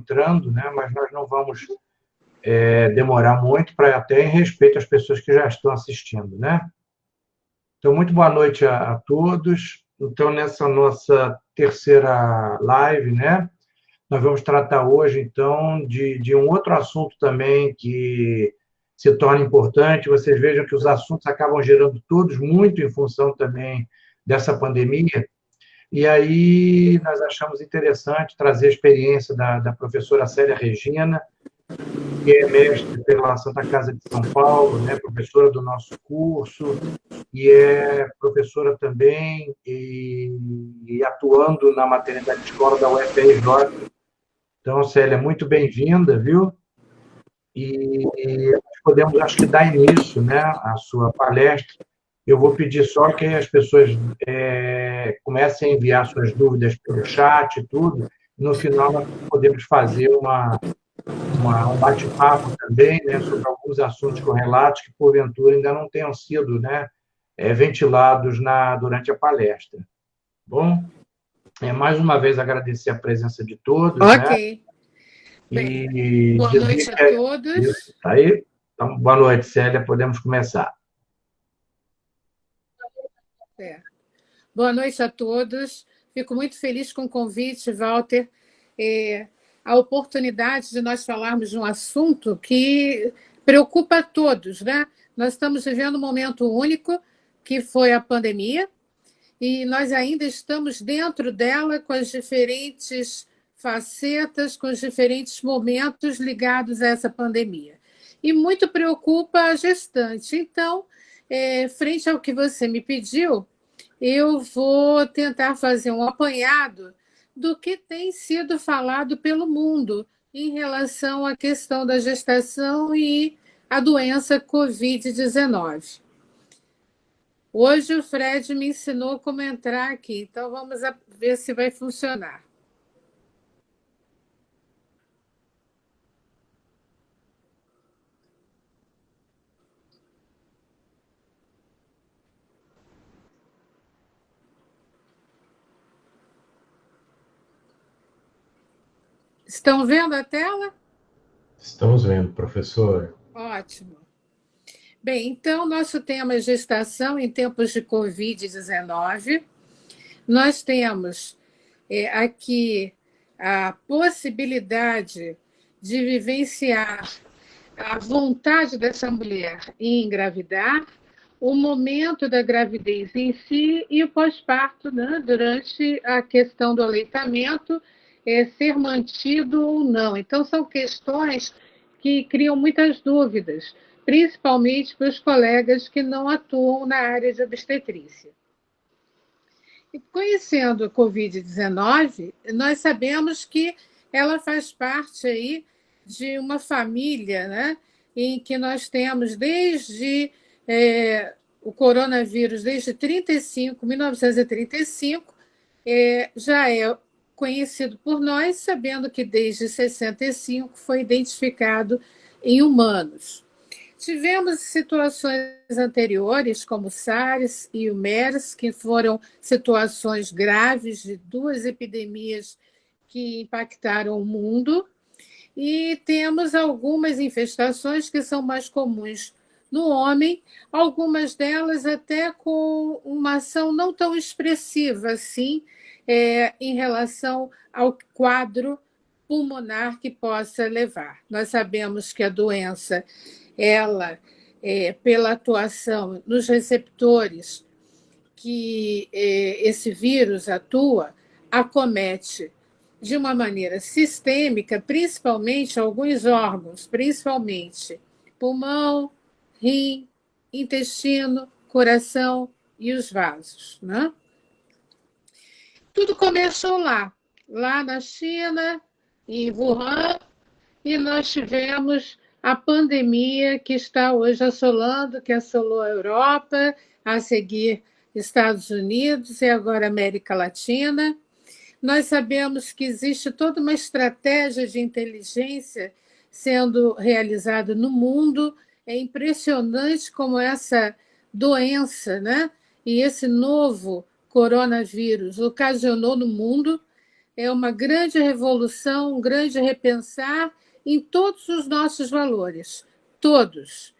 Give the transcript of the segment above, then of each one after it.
entrando, né? Mas nós não vamos demorar muito, para até em respeito às pessoas que já estão assistindo, né? Então, muito boa noite a todos. Então, nessa nossa terceira live, né? Nós vamos tratar hoje, então, de um outro assunto também que se torna importante. Vocês vejam que os assuntos acabam gerando todos muito em função também dessa pandemia. E aí nós achamos interessante trazer a experiência da professora Célia Regina, que é mestre pela Santa Casa de São Paulo, né, professora do nosso curso, e é professora também e atuando na maternidade escola da UFRJ. Então, Célia, muito bem-vinda, viu? E podemos, acho que, dar início, né, à sua palestra. Eu vou pedir só que as pessoas comecem a enviar suas dúvidas pelo chat e tudo. No final, nós podemos fazer um bate-papo também, né, sobre alguns assuntos correlatos que, porventura, ainda não tenham sido, né, ventilados durante a palestra. Bom, mais uma vez agradecer a presença de todos, né? Ok. Bem, boa noite a todos. Isso, tá aí? Então, boa noite, Célia, podemos começar. Boa noite a todos. Fico muito feliz com o convite, Walter. A oportunidade de nós falarmos de um assunto que preocupa a todos, né? Nós estamos vivendo um momento único, que foi a pandemia, e nós ainda estamos dentro dela com as diferentes facetas, com os diferentes momentos ligados a essa pandemia. E muito preocupa a gestante. Então, frente ao que você me pediu, eu vou tentar fazer um apanhado do que tem sido falado pelo mundo em relação à questão da gestação e a doença Covid-19. Hoje o Fred me ensinou como entrar aqui, então vamos ver se vai funcionar. Estão vendo a tela? Estamos vendo, professor. Ótimo. Bem, então, nosso tema é gestação em tempos de Covid-19. Nós temos aqui a possibilidade de vivenciar a vontade dessa mulher em engravidar, o momento da gravidez em si e o pós-parto, né, durante a questão do aleitamento, ser mantido ou não. Então, são questões que criam muitas dúvidas, principalmente para os colegas que não atuam na área de obstetrícia. E conhecendo a Covid-19, nós sabemos que ela faz parte aí de uma família, né, em que nós temos desde o coronavírus, desde 1935, já é conhecido por nós, sabendo que desde 65 foi identificado em humanos. Tivemos situações anteriores, como o SARS e o MERS, que foram situações graves de duas epidemias que impactaram o mundo, e temos algumas infestações que são mais comuns no homem, algumas delas até com uma ação não tão expressiva assim, em relação ao quadro pulmonar que possa levar. Nós sabemos que a doença, ela, pela atuação nos receptores que esse vírus atua, acomete de uma maneira sistêmica, principalmente alguns órgãos, principalmente pulmão, rim, intestino, coração e os vasos, né? Tudo começou lá na China, em Wuhan, e nós tivemos a pandemia que está hoje assolando, que assolou a Europa, a seguir Estados Unidos e agora América Latina. Nós sabemos que existe toda uma estratégia de inteligência sendo realizada no mundo. É impressionante como essa doença, né, e esse novo coronavírus ocasionou no mundo é uma grande revolução, um grande repensar em todos os nossos valores, todos.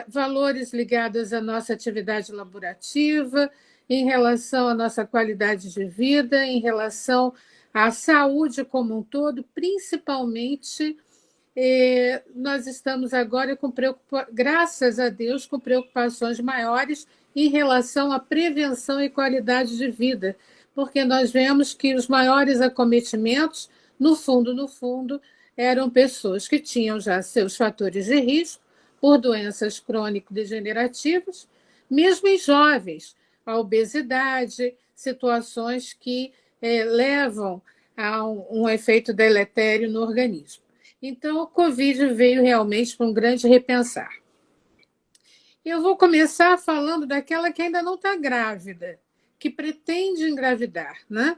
Valores ligados à nossa atividade laborativa, em relação à nossa qualidade de vida, em relação à saúde como um todo, principalmente nós estamos agora graças a Deus, com preocupações maiores em relação à prevenção e qualidade de vida, porque nós vemos que os maiores acometimentos, no fundo, eram pessoas que tinham já seus fatores de risco por doenças crônico-degenerativas, mesmo em jovens, a obesidade, situações que levam a um efeito deletério no organismo. Então, o Covid veio realmente para um grande repensar. Eu vou começar falando daquela que ainda não está grávida, que pretende engravidar, né?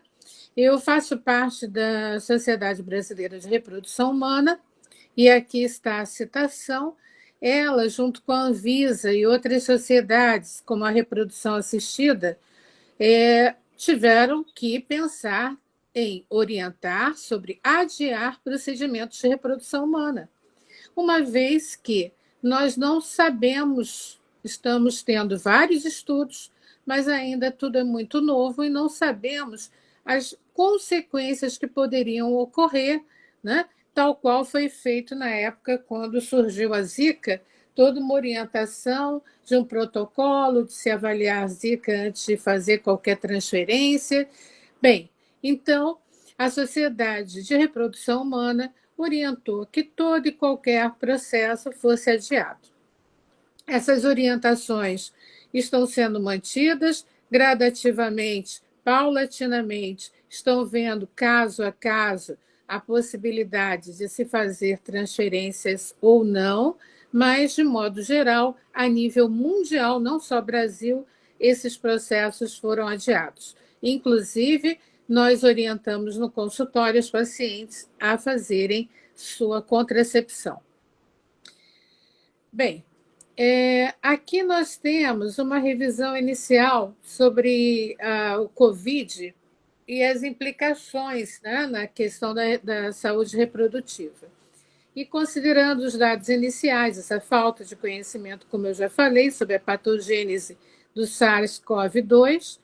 Eu faço parte da Sociedade Brasileira de Reprodução Humana, e aqui está a citação. Ela, junto com a Anvisa e outras sociedades, como a reprodução assistida, tiveram que pensar em orientar sobre adiar procedimentos de reprodução humana, uma vez que nós não sabemos, estamos tendo vários estudos, mas ainda tudo é muito novo e não sabemos as consequências que poderiam ocorrer, né? Tal qual foi feito na época quando surgiu a Zika, toda uma orientação de um protocolo de se avaliar a Zika antes de fazer qualquer transferência. Bem, então, a Sociedade de Reprodução Humana orientou que todo e qualquer processo fosse adiado. Essas orientações estão sendo mantidas gradativamente, paulatinamente, estão vendo caso a caso a possibilidade de se fazer transferências ou não, mas, de modo geral, a nível mundial, não só Brasil, esses processos foram adiados. Inclusive, nós orientamos no consultório os pacientes a fazerem sua contracepção. Bem, aqui nós temos uma revisão inicial sobre o Covid e as implicações, né, na questão da saúde reprodutiva. E considerando os dados iniciais, essa falta de conhecimento, como eu já falei, sobre a patogênese do SARS-CoV-2,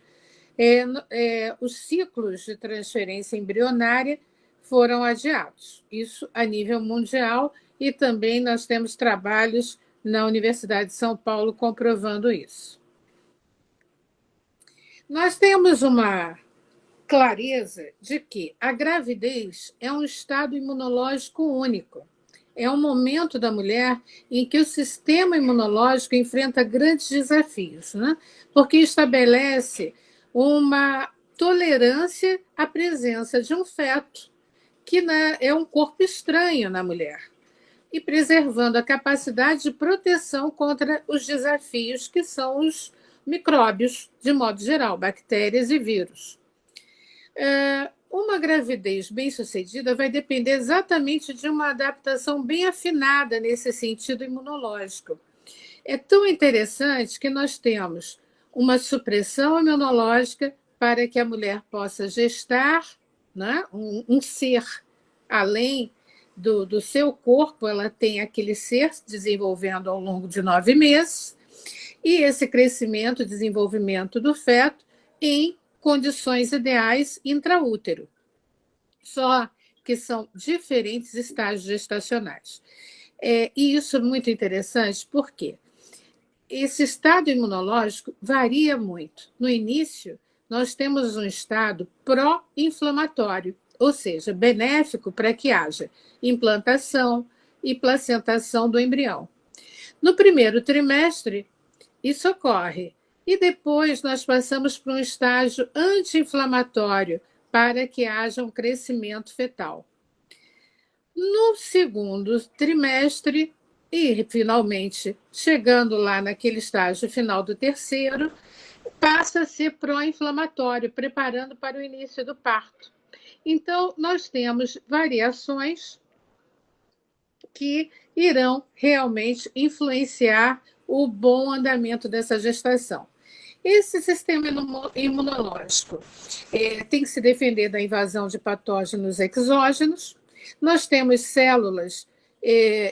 os ciclos de transferência embrionária foram adiados. Isso a nível mundial, e também nós temos trabalhos na Universidade de São Paulo comprovando isso. Nós temos uma clareza de que a gravidez é um estado imunológico único. É um momento da mulher em que o sistema imunológico enfrenta grandes desafios, né? Porque estabelece uma tolerância à presença de um feto, que, né, é um corpo estranho na mulher, e preservando a capacidade de proteção contra os desafios que são os micróbios, de modo geral, bactérias e vírus. Uma gravidez bem-sucedida vai depender exatamente de uma adaptação bem afinada nesse sentido imunológico. É tão interessante que nós temos uma supressão imunológica para que a mulher possa gestar, né, um ser além do seu corpo, ela tem aquele ser se desenvolvendo ao longo de 9 meses, e esse crescimento e desenvolvimento do feto em condições ideais intraútero, só que são diferentes estágios gestacionais. E isso é muito interessante porque esse estado imunológico varia muito. No início, nós temos um estado pró-inflamatório, ou seja, benéfico para que haja implantação e placentação do embrião. No primeiro trimestre, isso ocorre. E depois nós passamos para um estágio anti-inflamatório para que haja um crescimento fetal. No segundo trimestre, e finalmente chegando lá naquele estágio final do terceiro, passa a ser pró-inflamatório, preparando para o início do parto. Então, nós temos variações que irão realmente influenciar o bom andamento dessa gestação. Esse sistema imunológico tem que se defender da invasão de patógenos exógenos. Nós temos células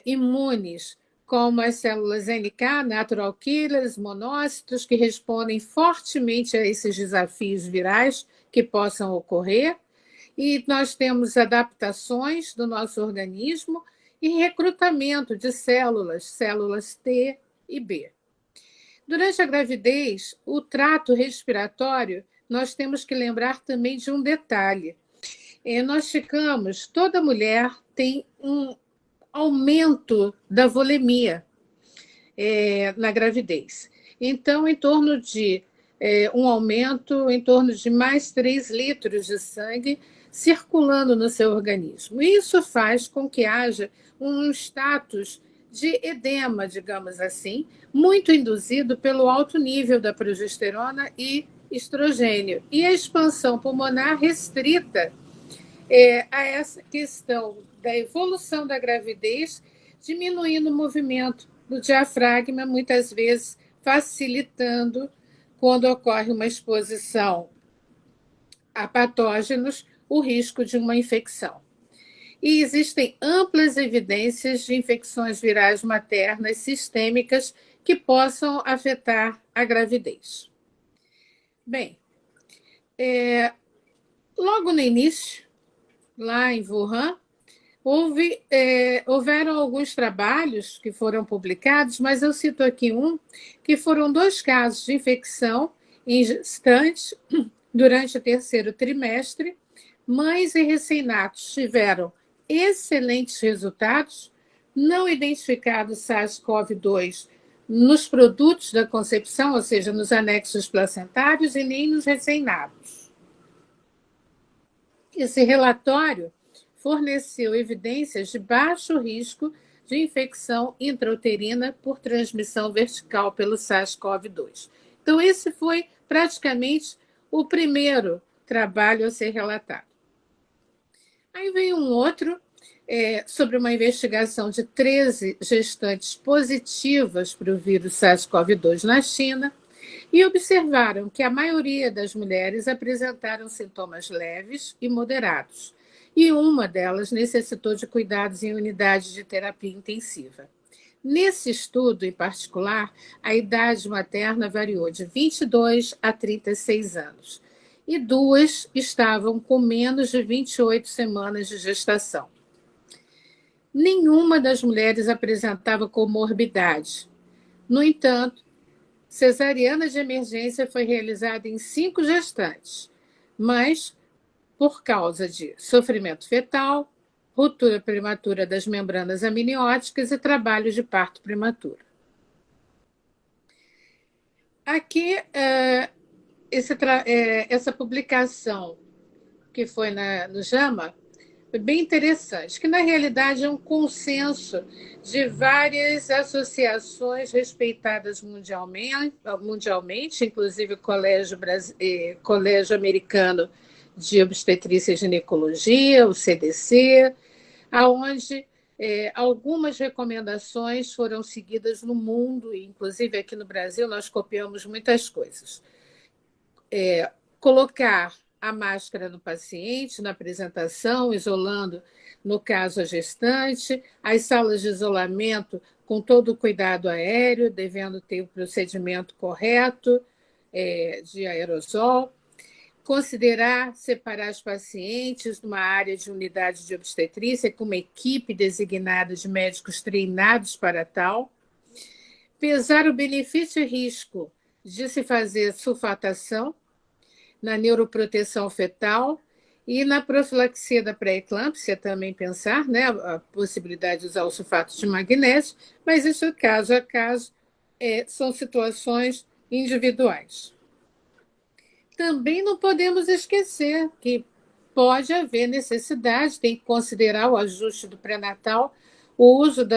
imunes, como as células NK, natural killers, monócitos, que respondem fortemente a esses desafios virais que possam ocorrer. E nós temos adaptações do nosso organismo e recrutamento de células T e B. Durante a gravidez, o trato respiratório, nós temos que lembrar também de um detalhe. Toda mulher tem um aumento da volemia na gravidez. Então, em torno de um aumento em torno de mais 3 litros de sangue circulando no seu organismo. Isso faz com que haja um status de edema, digamos assim, muito induzido pelo alto nível da progesterona e estrogênio, e a expansão pulmonar restrita a essa questão da evolução da gravidez, diminuindo o movimento do diafragma, muitas vezes facilitando, quando ocorre uma exposição a patógenos, o risco de uma infecção. E existem amplas evidências de infecções virais maternas sistêmicas que possam afetar a gravidez. Bem, logo no início, lá em Wuhan, houveram alguns trabalhos que foram publicados, mas eu cito aqui que foram 2 casos de infecção em gestantes durante o 3º trimestre. Mães e recém-natos tiveram excelentes resultados, não identificado SARS-CoV-2 nos produtos da concepção, ou seja, nos anexos placentários, e nem nos recém-natos. Esse relatório forneceu evidências de baixo risco de infecção intrauterina por transmissão vertical pelo SARS-CoV-2. Então, esse foi praticamente o primeiro trabalho a ser relatado. Aí veio um outro sobre uma investigação de 13 gestantes positivas para o vírus SARS-CoV-2 na China, e observaram que a maioria das mulheres apresentaram sintomas leves e moderados, e uma delas necessitou de cuidados em unidade de terapia intensiva. Nesse estudo, em particular, a idade materna variou de 22 a 36 anos, e 2 estavam com menos de 28 semanas de gestação. Nenhuma das mulheres apresentava comorbidade. No entanto, cesariana de emergência foi realizada em 5 gestantes, mas por causa de sofrimento fetal, ruptura prematura das membranas amnióticas e trabalho de parto prematuro. Aqui, essa publicação que foi no JAMA foi bem interessante, que na realidade é um consenso de várias associações respeitadas mundialmente, inclusive o Colégio Americano de Obstetrícia e Ginecologia, o CDC, aonde algumas recomendações foram seguidas no mundo, e inclusive aqui no Brasil nós copiamos muitas coisas. Colocar a máscara no paciente, na apresentação, isolando, no caso, a gestante, as salas de isolamento com todo o cuidado aéreo, devendo ter o procedimento correto de aerosol, considerar separar os pacientes numa área de unidade de obstetrícia com uma equipe designada de médicos treinados para tal, pesar o benefício e risco de se fazer sulfatação na neuroproteção fetal e na profilaxia da pré-eclâmpsia também pensar, né, a possibilidade de usar o sulfato de magnésio, mas isso caso a caso, são situações individuais. Também não podemos esquecer que pode haver necessidade, tem que considerar o ajuste do pré-natal, o uso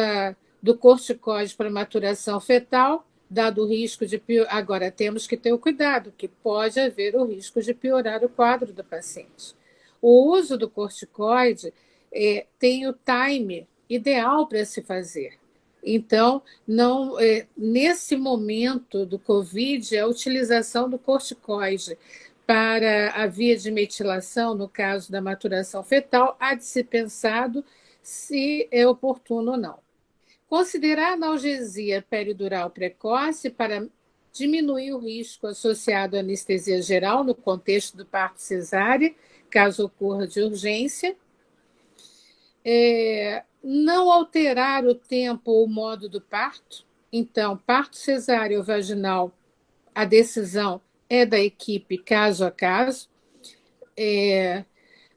do corticoide para maturação fetal, dado o risco de piorar. Agora, temos que ter o cuidado, que pode haver o risco de piorar o quadro do paciente. O uso do corticoide tem o time ideal para se fazer. Então, não, nesse momento do Covid, a utilização do corticoide para a via de metilação, no caso da maturação fetal, há de ser pensado se é oportuno ou não. Considerar a analgesia peridural precoce para diminuir o risco associado à anestesia geral no contexto do parto cesáreo, caso ocorra de urgência. Não alterar o tempo ou o modo do parto. Então, parto cesáreo ou vaginal, a decisão é da equipe caso a caso.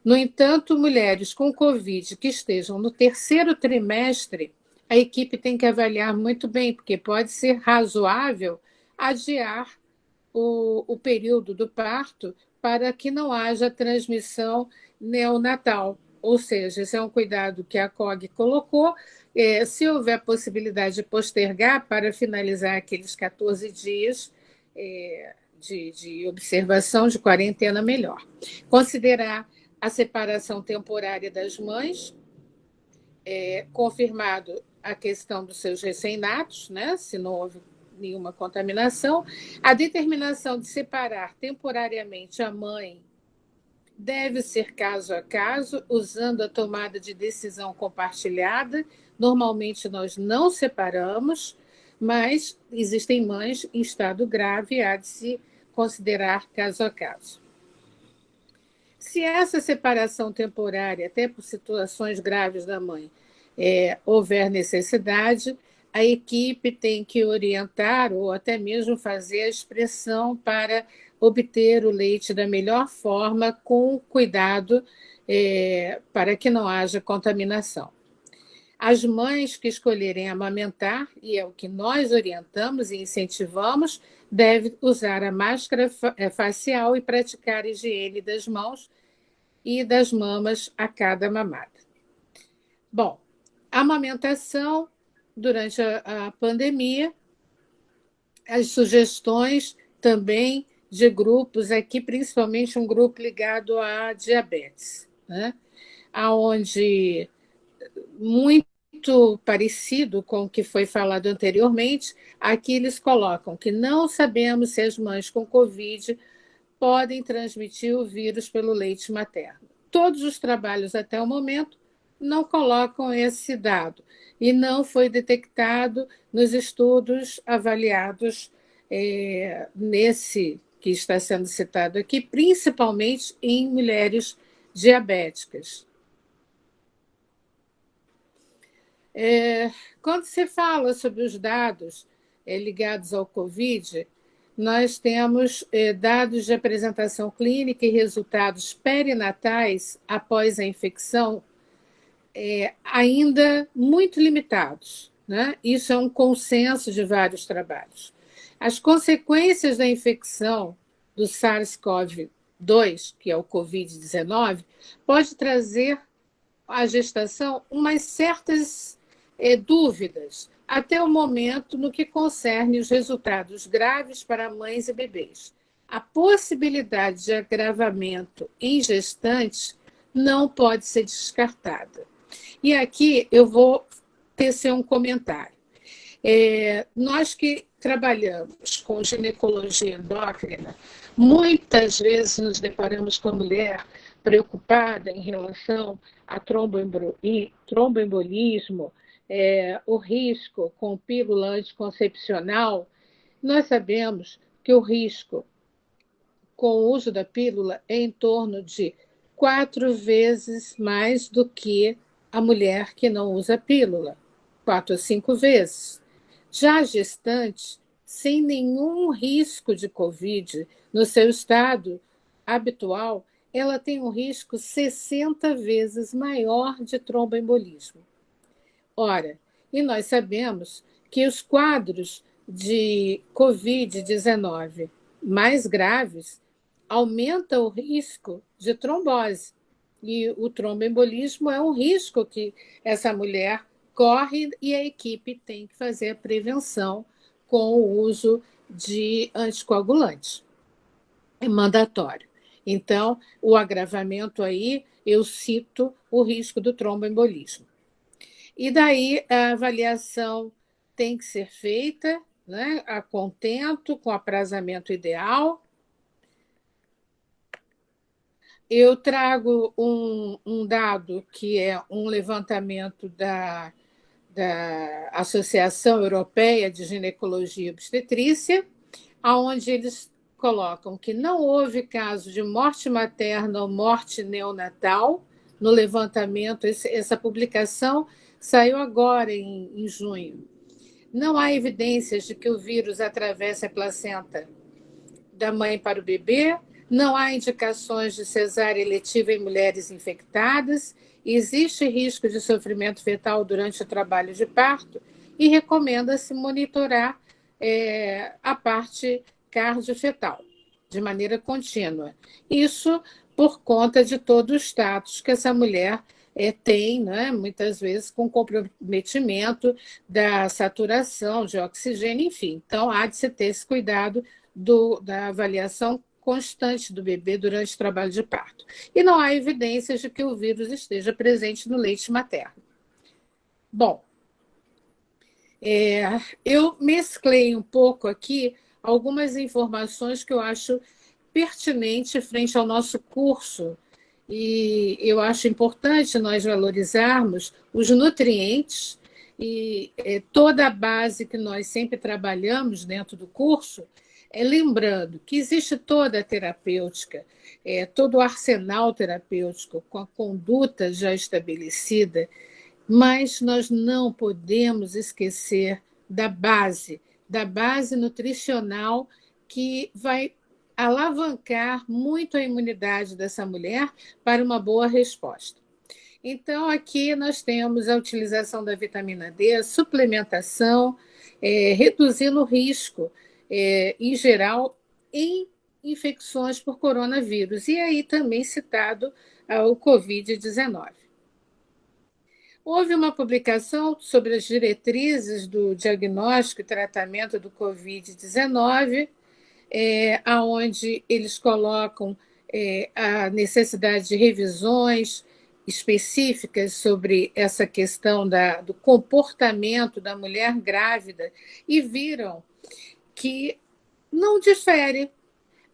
No entanto, mulheres com Covid que estejam no terceiro trimestre, a equipe tem que avaliar muito bem, porque pode ser razoável adiar o período do parto para que não haja transmissão neonatal. Ou seja, esse é um cuidado que a COG colocou. Se houver possibilidade de postergar para finalizar aqueles 14 dias de observação, de quarentena, melhor. Considerar a separação temporária das mães, confirmado a questão dos seus recém-natos, né, se não houve nenhuma contaminação. A determinação de separar temporariamente a mãe deve ser caso a caso, usando a tomada de decisão compartilhada. Normalmente nós não separamos, mas existem mães em estado grave e há de se considerar caso a caso. Se essa separação temporária, até por situações graves da mãe, houver necessidade, a equipe tem que orientar ou até mesmo fazer a expressão para obter o leite da melhor forma, com cuidado, para que não haja contaminação. As mães que escolherem amamentar, e é o que nós orientamos e incentivamos, devem usar a máscara facial e praticar a higiene das mãos e das mamas a cada mamada. Bom, amamentação durante a pandemia, as sugestões também de grupos, aqui principalmente um grupo ligado à diabetes, né? Onde, muito parecido com o que foi falado anteriormente, aqui eles colocam que não sabemos se as mães com Covid podem transmitir o vírus pelo leite materno. Todos os trabalhos até o momento não colocam esse dado e não foi detectado nos estudos avaliados nesse que está sendo citado aqui, principalmente em mulheres diabéticas. Quando se fala sobre os dados ligados ao Covid, nós temos dados de apresentação clínica e resultados perinatais após a infecção ainda muito limitados, né? Isso é um consenso de vários trabalhos. As consequências da infecção do SARS-CoV-2, que é o Covid-19, pode trazer à gestação umas certas dúvidas, até o momento no que concerne os resultados graves para mães e bebês. A possibilidade de agravamento em gestantes não pode ser descartada. E aqui eu vou tecer um comentário. Nós que trabalhamos com ginecologia endócrina, muitas vezes nos deparamos com a mulher preocupada em relação a tromboembolismo, o risco com pílula anticoncepcional. Nós sabemos que o risco com o uso da pílula é em torno de 4 vezes mais do que a mulher que não usa pílula, 4 a 5 vezes. Já a gestante, sem nenhum risco de Covid, no seu estado habitual, ela tem um risco 60 vezes maior de tromboembolismo. Ora, e nós sabemos que os quadros de Covid-19 mais graves aumentam o risco de trombose. E o tromboembolismo é um risco que essa mulher corre e a equipe tem que fazer a prevenção com o uso de anticoagulantes. É mandatório. Então, o agravamento aí, eu cito o risco do tromboembolismo. E daí a avaliação tem que ser feita, né, a contento, com aprazamento ideal. Eu trago um dado que é um levantamento da Associação Europeia de Ginecologia e Obstetrícia, onde eles colocam que não houve caso de morte materna ou morte neonatal no levantamento. Essa publicação saiu agora, em junho. Não há evidências de que o vírus atravesse a placenta da mãe para o bebê, não há indicações de cesárea eletiva em mulheres infectadas, existe risco de sofrimento fetal durante o trabalho de parto e recomenda-se monitorar a parte cardiofetal de maneira contínua. Isso por conta de todo o status que essa mulher tem, né, muitas vezes com comprometimento da saturação de oxigênio, enfim. Então, há de se ter esse cuidado da avaliação constante do bebê durante o trabalho de parto. E não há evidências de que o vírus esteja presente no leite materno. Bom, eu mesclei um pouco aqui algumas informações que eu acho pertinente frente ao nosso curso, e eu acho importante nós valorizarmos os nutrientes e toda a base que nós sempre trabalhamos dentro do curso, lembrando que existe toda a terapêutica, todo o arsenal terapêutico com a conduta já estabelecida, mas nós não podemos esquecer da base nutricional que vai alavancar muito a imunidade dessa mulher para uma boa resposta. Então, aqui nós temos a utilização da vitamina D, a suplementação, reduzindo o risco, em geral, em infecções por coronavírus, e aí também citado o Covid-19. Houve uma publicação sobre as diretrizes do diagnóstico e tratamento do Covid-19, onde eles colocam a necessidade de revisões específicas sobre essa questão do comportamento da mulher grávida, e viram que não difere.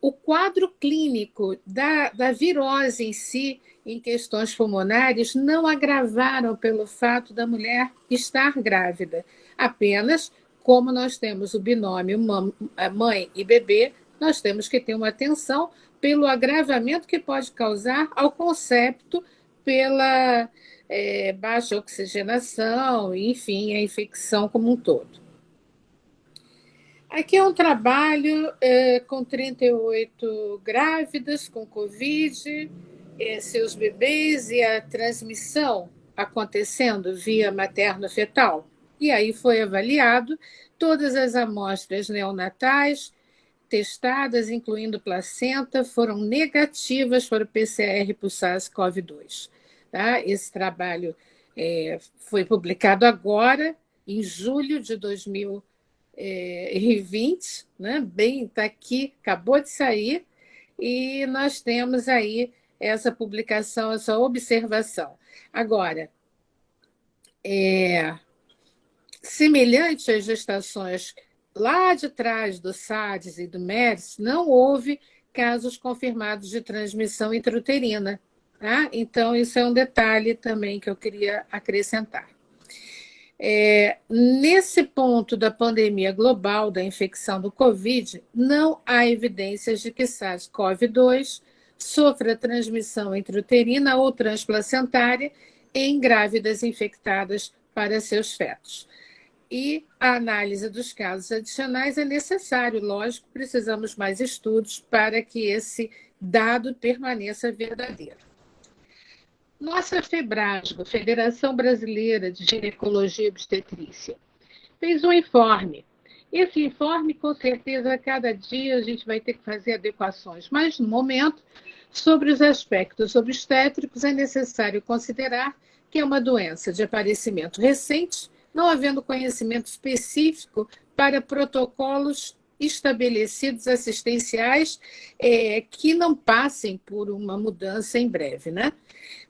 O quadro clínico da virose em si, em questões pulmonares, não agravaram pelo fato da mulher estar grávida. Apenas, como nós temos o binômio mãe e bebê, nós temos que ter uma atenção pelo agravamento que pode causar ao concepto pela baixa oxigenação, enfim, a infecção como um todo. Aqui é um trabalho com 38 grávidas com Covid, seus bebês e a transmissão acontecendo via materno-fetal. E aí foi avaliado todas as amostras neonatais testadas, incluindo placenta, foram negativas para o PCR para o SARS-CoV-2. Tá? Esse trabalho foi publicado agora, em julho de 2020, né? Bem, está aqui, acabou de sair, e nós temos aí essa publicação, essa observação. Agora, semelhante às gestações lá de trás do SARS e do MERS, não houve casos confirmados de transmissão intrauterina. Tá? Então, isso é um detalhe também que eu queria acrescentar. Nesse ponto da pandemia global da infecção do Covid, não há evidências de que SARS-CoV-2 sofra transmissão intrauterina ou transplacentária em grávidas infectadas para seus fetos. E a análise dos casos adicionais é necessário, lógico, precisamos mais estudos para que esse dado permaneça verdadeiro. Nossa FEBRASGO, Federação Brasileira de Ginecologia e Obstetrícia, fez um informe. Esse informe, com certeza, a cada dia a gente vai ter que fazer adequações, mas, no momento, sobre os aspectos obstétricos, é necessário considerar que é uma doença de aparecimento recente, não havendo conhecimento específico para protocolos estabelecidos assistenciais que não passem por uma mudança em breve, né?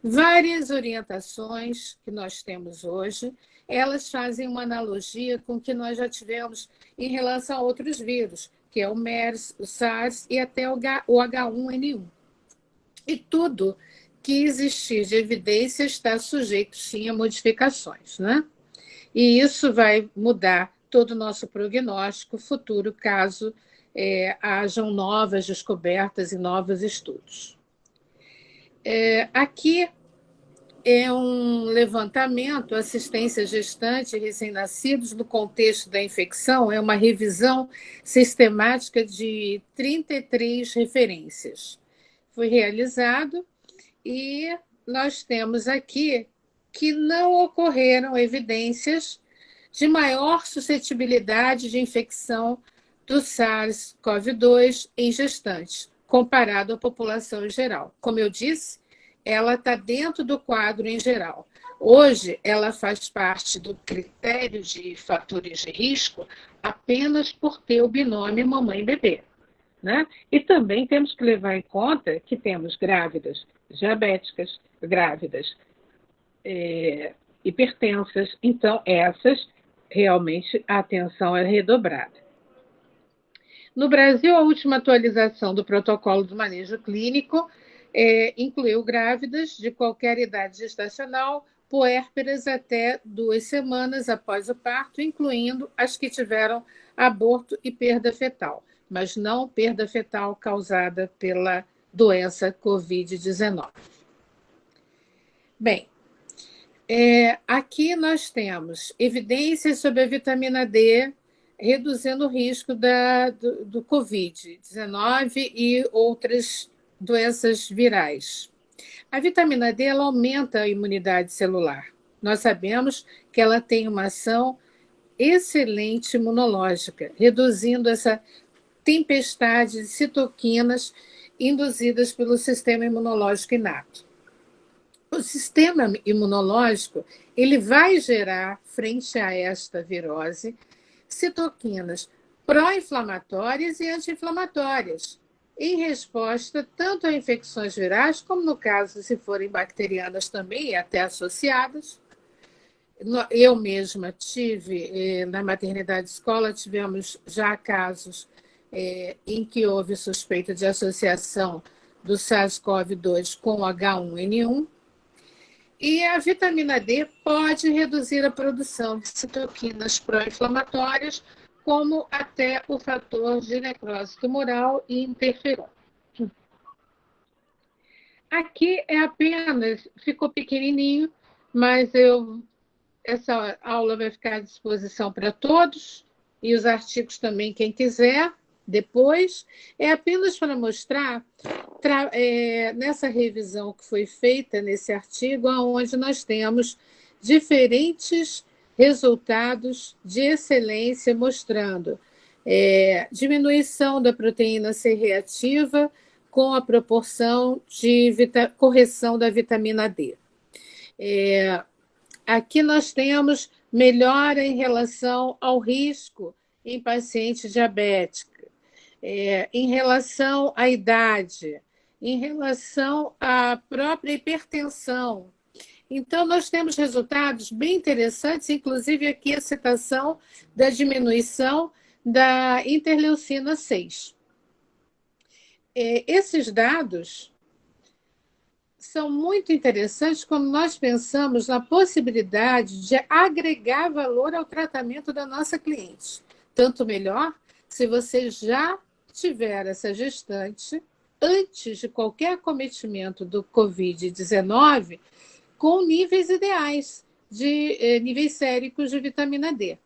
Várias orientações que nós temos hoje, elas fazem uma analogia com o que nós já tivemos em relação a outros vírus, que é o MERS, o SARS e até o H1N1. E tudo que existir de evidência está sujeito, sim, a modificações, né? E isso vai mudar todo o nosso prognóstico futuro, caso hajam novas descobertas e novos estudos. Aqui é um levantamento, assistência gestante e recém-nascidos no contexto da infecção, é uma revisão sistemática de 33 referências. Foi realizado e nós temos aqui que não ocorreram evidências de maior suscetibilidade de infecção do SARS-CoV-2 em gestantes, comparado à população em geral. Como eu disse, ela está dentro do quadro em geral. Hoje, ela faz parte do critério de fatores de risco apenas por ter o binômio mamãe-bebê, né? E também temos que levar em conta que temos grávidas diabéticas, grávidas hipertensas, então essas realmente a atenção é redobrada. No Brasil, a última atualização do protocolo do manejo clínico incluiu grávidas de qualquer idade gestacional, puérperas até 2 semanas após o parto, incluindo as que tiveram aborto e perda fetal, mas não perda fetal causada pela doença Covid-19. Bem, aqui nós temos evidências sobre a vitamina D reduzindo o risco do Covid-19 e outras doenças virais. A vitamina D ela aumenta a imunidade celular. Nós sabemos que ela tem uma ação excelente imunológica, reduzindo essa tempestade de citoquinas induzidas pelo sistema imunológico inato. O sistema imunológico ele vai gerar, frente a esta virose, citoquinas pró-inflamatórias e anti-inflamatórias, em resposta tanto a infecções virais, como no caso, se forem bacterianas também, e até associadas. Eu mesma tive, na maternidade escola, tivemos já casos em que houve suspeita de associação do SARS-CoV-2 com H1N1, e a vitamina D pode reduzir a produção de citoquinas pró-inflamatórias, como até o fator de necrose tumoral e interferon. Aqui apenas, ficou pequenininho, mas essa aula vai ficar à disposição para todos, e os artigos também, quem quiser, depois. É apenas para mostrar, nessa revisão que foi feita nesse artigo, onde nós temos diferentes resultados de excelência, mostrando diminuição da proteína C reativa com a proporção de correção da vitamina D. Aqui nós temos melhora em relação ao risco em paciente diabético, em relação à idade, em relação à própria hipertensão. Então, nós temos resultados bem interessantes, inclusive aqui a citação da diminuição da interleucina 6. Esses dados são muito interessantes quando nós pensamos na possibilidade de agregar valor ao tratamento da nossa cliente. Tanto melhor se você já tiver essa gestante antes de qualquer acometimento do Covid-19 com níveis ideais, níveis séricos de vitamina D.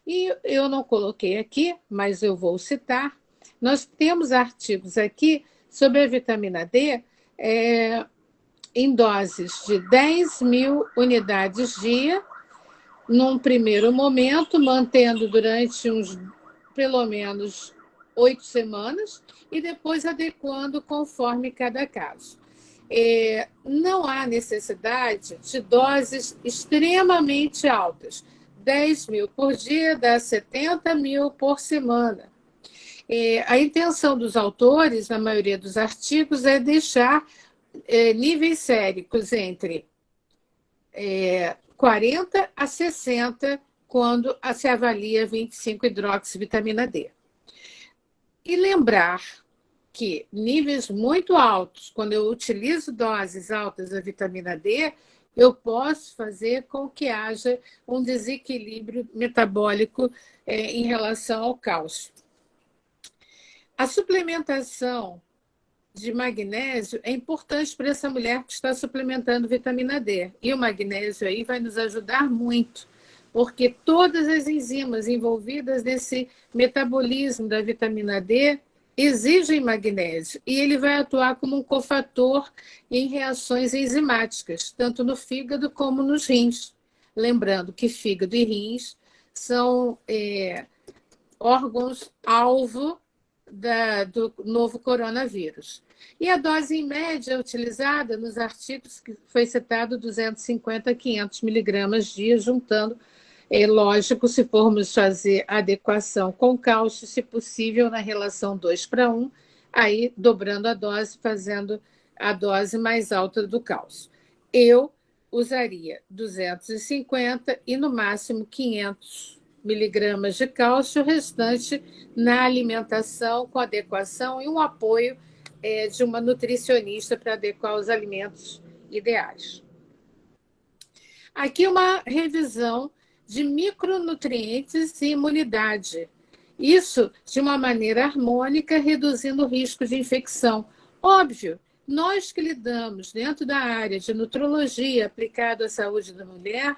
E eu não coloquei aqui, mas eu vou citar, nós temos artigos aqui sobre a vitamina D em doses de 10.000 unidades dia, num primeiro momento, mantendo durante pelo menos 8 semanas, e depois adequando conforme cada caso. Não há necessidade de doses extremamente altas. 10.000 por dia dá 70.000 por semana. A intenção dos autores, na maioria dos artigos, é deixar níveis séricos entre 40 a 60 quando se avalia 25-hidroxivitamina D. E lembrar que níveis muito altos, quando eu utilizo doses altas da vitamina D, eu posso fazer com que haja um desequilíbrio metabólico em relação ao cálcio. A suplementação de magnésio é importante para essa mulher que está suplementando vitamina D. E o magnésio aí vai nos ajudar muito, porque todas as enzimas envolvidas nesse metabolismo da vitamina D exigem magnésio, e ele vai atuar como um cofator em reações enzimáticas, tanto no fígado como nos rins. Lembrando que fígado e rins são órgãos-alvo do novo coronavírus. E a dose em média utilizada nos artigos que foi citado 250 a 500 miligramas dia, juntando, lógico, se formos fazer adequação com cálcio, se possível, na relação 2:1, aí dobrando a dose, fazendo a dose mais alta do cálcio. Eu usaria 250 e, no máximo, 500 miligramas de cálcio, o restante na alimentação, com adequação e um apoio de uma nutricionista para adequar os alimentos ideais. Aqui uma revisão de micronutrientes e imunidade. Isso de uma maneira harmônica, reduzindo o risco de infecção. Óbvio, nós que lidamos dentro da área de nutrologia aplicada à saúde da mulher,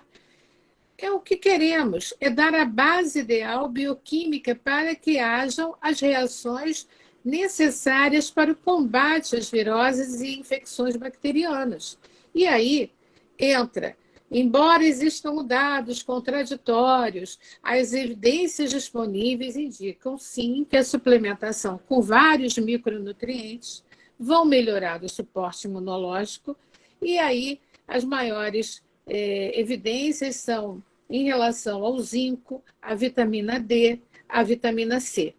o que queremos é dar a base ideal bioquímica para que hajam as reações necessárias para o combate às viroses e infecções bacterianas. E aí entra, embora existam dados contraditórios, as evidências disponíveis indicam, sim, que a suplementação com vários micronutrientes vão melhorar o suporte imunológico, e aí as maiores evidências são em relação ao zinco, à vitamina D, à vitamina C.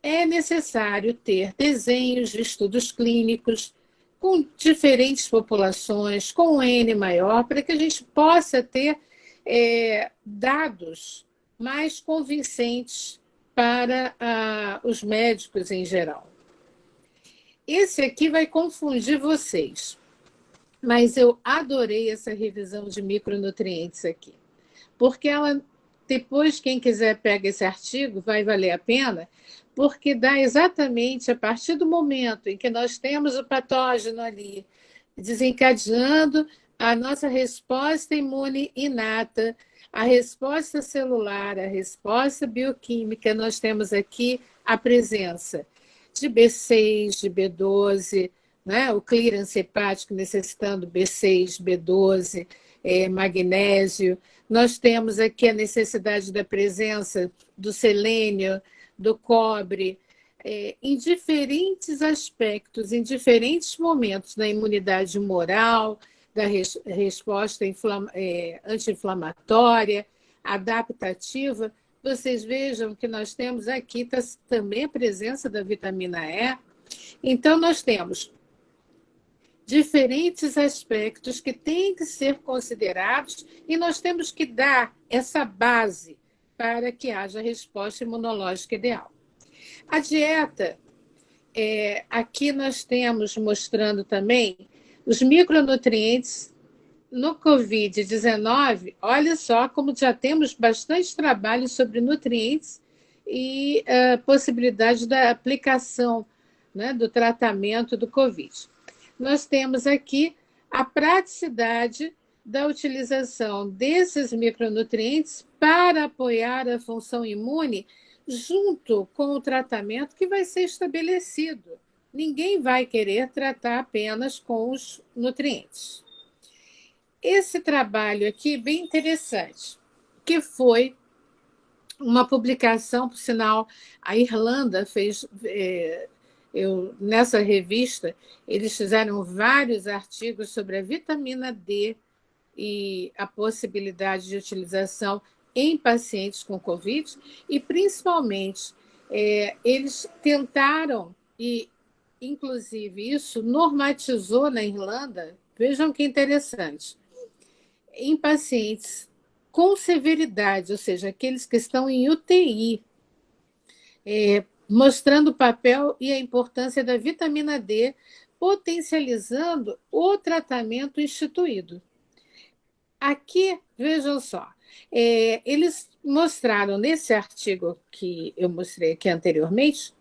É necessário ter desenhos de estudos clínicos com diferentes populações, com um N maior, para que a gente possa ter dados mais convincentes para os médicos em geral. Esse aqui vai confundir vocês, mas eu adorei essa revisão de micronutrientes aqui, porque ela, depois, quem quiser pega esse artigo, vai valer a pena, porque dá exatamente a partir do momento em que nós temos o patógeno ali desencadeando a nossa resposta imune inata, a resposta celular, a resposta bioquímica, nós temos aqui a presença de B6, de B12, né? O clearance hepático necessitando B6, B12, magnésio. Nós temos aqui a necessidade da presença do selênio, do cobre, em diferentes aspectos, em diferentes momentos da imunidade humoral, da resposta anti-inflamatória, adaptativa. Vocês vejam que nós temos aqui também a presença da vitamina E. Então, nós temos diferentes aspectos que têm que ser considerados e nós temos que dar essa base para que haja resposta imunológica ideal. A dieta, aqui nós temos mostrando também os micronutrientes no Covid-19. Olha só como já temos bastante trabalho sobre nutrientes e a possibilidade da aplicação, né, do tratamento do Covid. Nós temos aqui a praticidade da utilização desses micronutrientes para apoiar a função imune junto com o tratamento que vai ser estabelecido. Ninguém vai querer tratar apenas com os nutrientes. Esse trabalho aqui, bem interessante, que foi uma publicação, por sinal, a Irlanda fez... nessa revista, eles fizeram vários artigos sobre a vitamina D e a possibilidade de utilização em pacientes com Covid, e principalmente eles tentaram, e inclusive isso normatizou na Irlanda, vejam que interessante, em pacientes com severidade, ou seja, aqueles que estão em UTI, mostrando o papel e a importância da vitamina D, potencializando o tratamento instituído. Aqui, vejam só, eles mostraram nesse artigo que eu mostrei aqui anteriormente,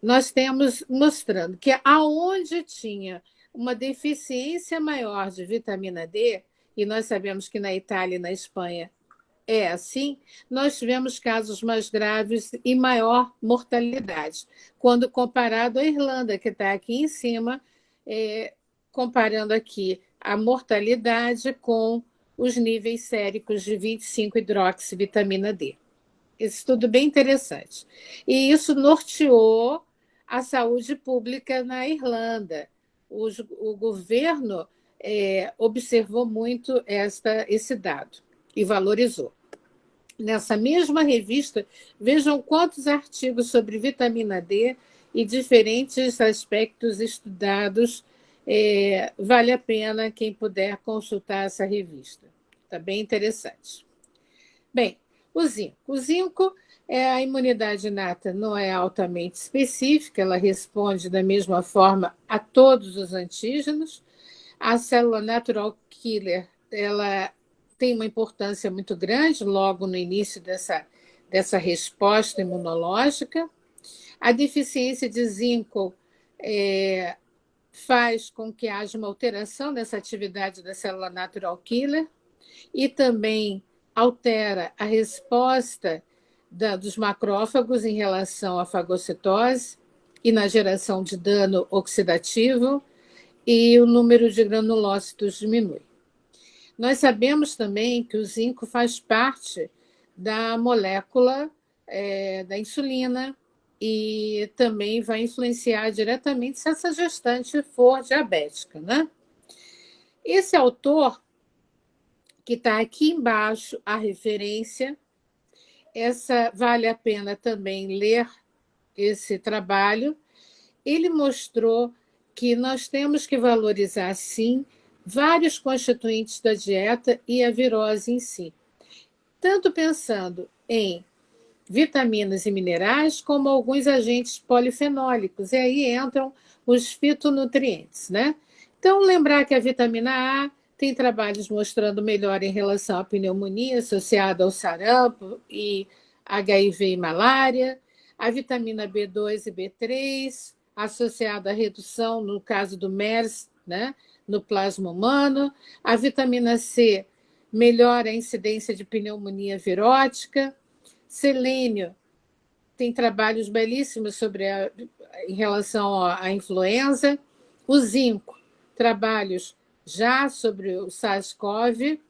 nós temos mostrando que aonde tinha uma deficiência maior de vitamina D, e nós sabemos que na Itália e na Espanha é assim, nós tivemos casos mais graves e maior mortalidade, quando comparado à Irlanda, que está aqui em cima, comparando aqui a mortalidade com os níveis séricos de 25-hidroxivitamina D. Esse estudo bem interessante. E isso norteou a saúde pública na Irlanda. O governo observou muito esse dado e valorizou. Nessa mesma revista, vejam quantos artigos sobre vitamina D e diferentes aspectos estudados. Vale a pena quem puder consultar essa revista. Está bem interessante. Bem, o zinco. O zinco, a imunidade inata não é altamente específica, ela responde da mesma forma a todos os antígenos. A célula natural killer, ela tem uma importância muito grande logo no início dessa resposta imunológica. A deficiência de zinco faz com que haja uma alteração nessa atividade da célula natural killer e também altera a resposta dos macrófagos em relação à fagocitose e na geração de dano oxidativo, e o número de granulócitos diminui. Nós sabemos também que o zinco faz parte da molécula da insulina e também vai influenciar diretamente se essa gestante for diabética, né? Esse autor, que está aqui embaixo, a referência, vale a pena também ler esse trabalho. Ele mostrou que nós temos que valorizar, sim, vários constituintes da dieta e a virose em si, tanto pensando em vitaminas e minerais, como alguns agentes polifenólicos, e aí entram os fitonutrientes, né? Então, lembrar que a vitamina A tem trabalhos mostrando melhor em relação à pneumonia associada ao sarampo e HIV e malária, a vitamina B2 e B3, associada à redução, no caso do MERS, né, no plasma humano, a vitamina C melhora a incidência de pneumonia virótica, selênio tem trabalhos belíssimos em relação à influenza, o zinco, trabalhos já sobre o SARS-CoV,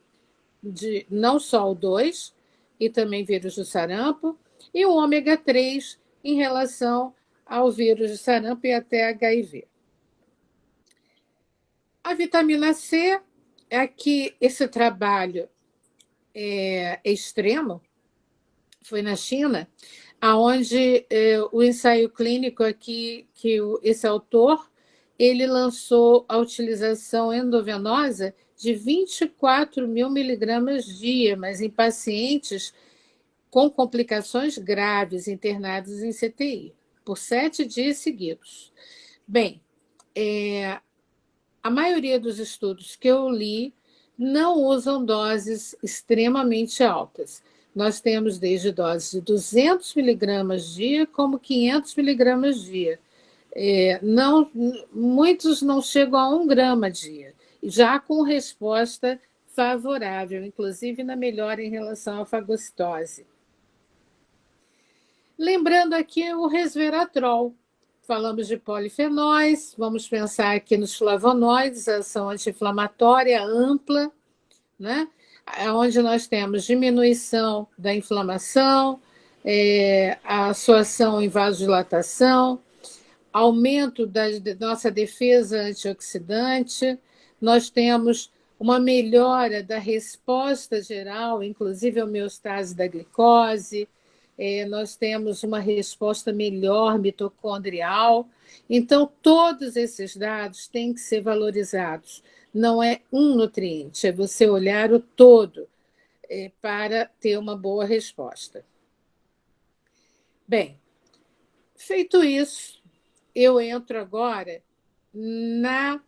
não só o 2, e também vírus do sarampo, e o ômega 3 em relação ao vírus do sarampo e até HIV. A vitamina C, aqui esse trabalho é extremo, foi na China, onde o ensaio clínico aqui, que esse autor, ele lançou a utilização endovenosa de 24 mil miligramas dia, mas em pacientes com complicações graves internados em CTI, por 7 dias seguidos. Bem, a maioria dos estudos que eu li não usam doses extremamente altas. Nós temos desde doses de 200 miligramas dia como 500 miligramas dia. Muitos não chegam a 1 grama dia, já com resposta favorável, inclusive na melhora em relação à fagocitose. Lembrando aqui o resveratrol. Falamos de polifenóis, vamos pensar aqui nos flavonoides, ação anti-inflamatória ampla, né? Onde nós temos diminuição da inflamação, a sua ação em vasodilatação, aumento da nossa defesa antioxidante, nós temos uma melhora da resposta geral, inclusive a homeostase da glicose, nós temos uma resposta melhor mitocondrial. Então, todos esses dados têm que ser valorizados. Não é um nutriente, é você olhar o todo para ter uma boa resposta. Bem, feito isso, eu entro agora na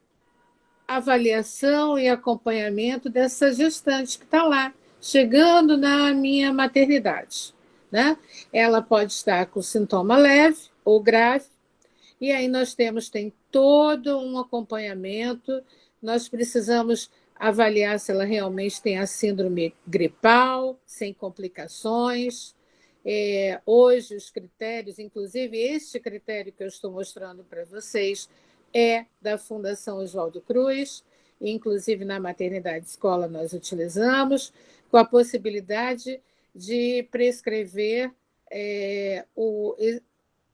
avaliação e acompanhamento dessa gestante que está lá, chegando na minha maternidade. Né? Ela pode estar com sintoma leve ou grave, e aí nós tem todo um acompanhamento, nós precisamos avaliar se ela realmente tem a síndrome gripal, sem complicações. Hoje, os critérios, inclusive este critério que eu estou mostrando para vocês, é da Fundação Oswaldo Cruz, inclusive na maternidade escola nós utilizamos, com a possibilidade de prescrever o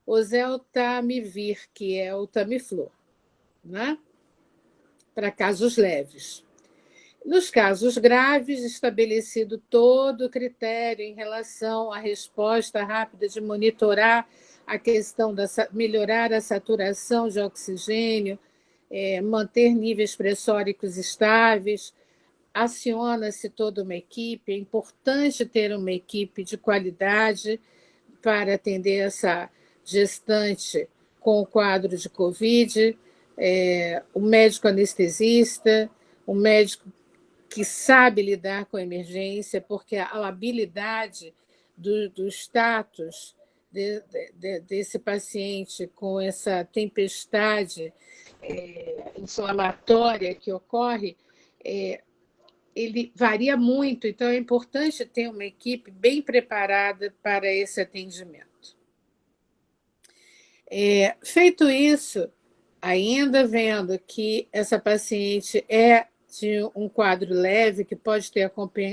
oseltamivir, que é o Tamiflu, né? Para casos leves. Nos casos graves, estabelecido todo o critério em relação à resposta rápida de monitorar a questão da melhorar a saturação de oxigênio, manter níveis pressóricos estáveis, aciona-se toda uma equipe. É importante ter uma equipe de qualidade para atender essa gestante com o quadro de Covid, o médico anestesista, o médico que sabe lidar com a emergência, porque a habilidade do status desse paciente com essa tempestade inflamatória que ocorre, ele varia muito, então é importante ter uma equipe bem preparada para esse atendimento. Feito isso, ainda vendo que essa paciente é de um quadro leve, que pode ter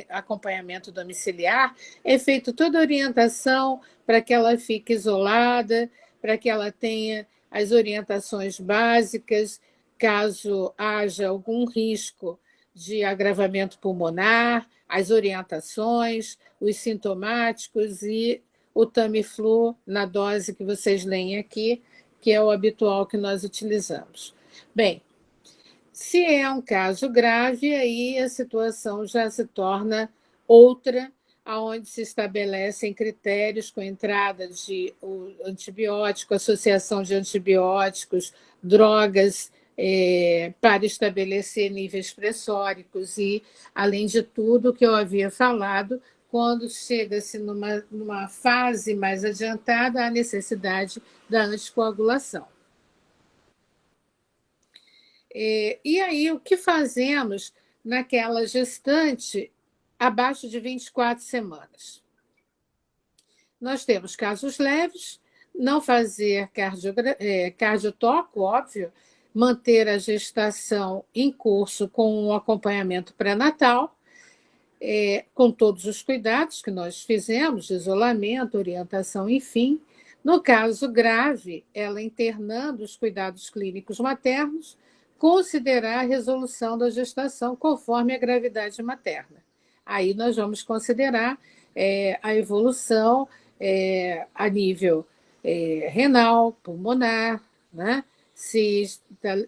acompanhamento domiciliar, é feita toda a orientação para que ela fique isolada, para que ela tenha as orientações básicas, caso haja algum risco de agravamento pulmonar, as orientações, os sintomáticos e o Tamiflu na dose que vocês leem aqui, que é o habitual que nós utilizamos. Bem, se é um caso grave, aí a situação já se torna outra, onde se estabelecem critérios com entrada de antibiótico, associação de antibióticos, drogas, para estabelecer níveis pressóricos e, além de tudo, o que eu havia falado, quando chega-se numa fase mais adiantada, a necessidade da anticoagulação. E aí, o que fazemos naquela gestante abaixo de 24 semanas? Nós temos casos leves, não fazer cardiotoco, óbvio, manter a gestação em curso com um acompanhamento pré-natal, com todos os cuidados que nós fizemos, de isolamento, orientação, enfim. No caso grave, ela internando os cuidados clínicos maternos, considerar a resolução da gestação conforme a gravidade materna. Aí nós vamos considerar a evolução a nível renal, pulmonar, né? Se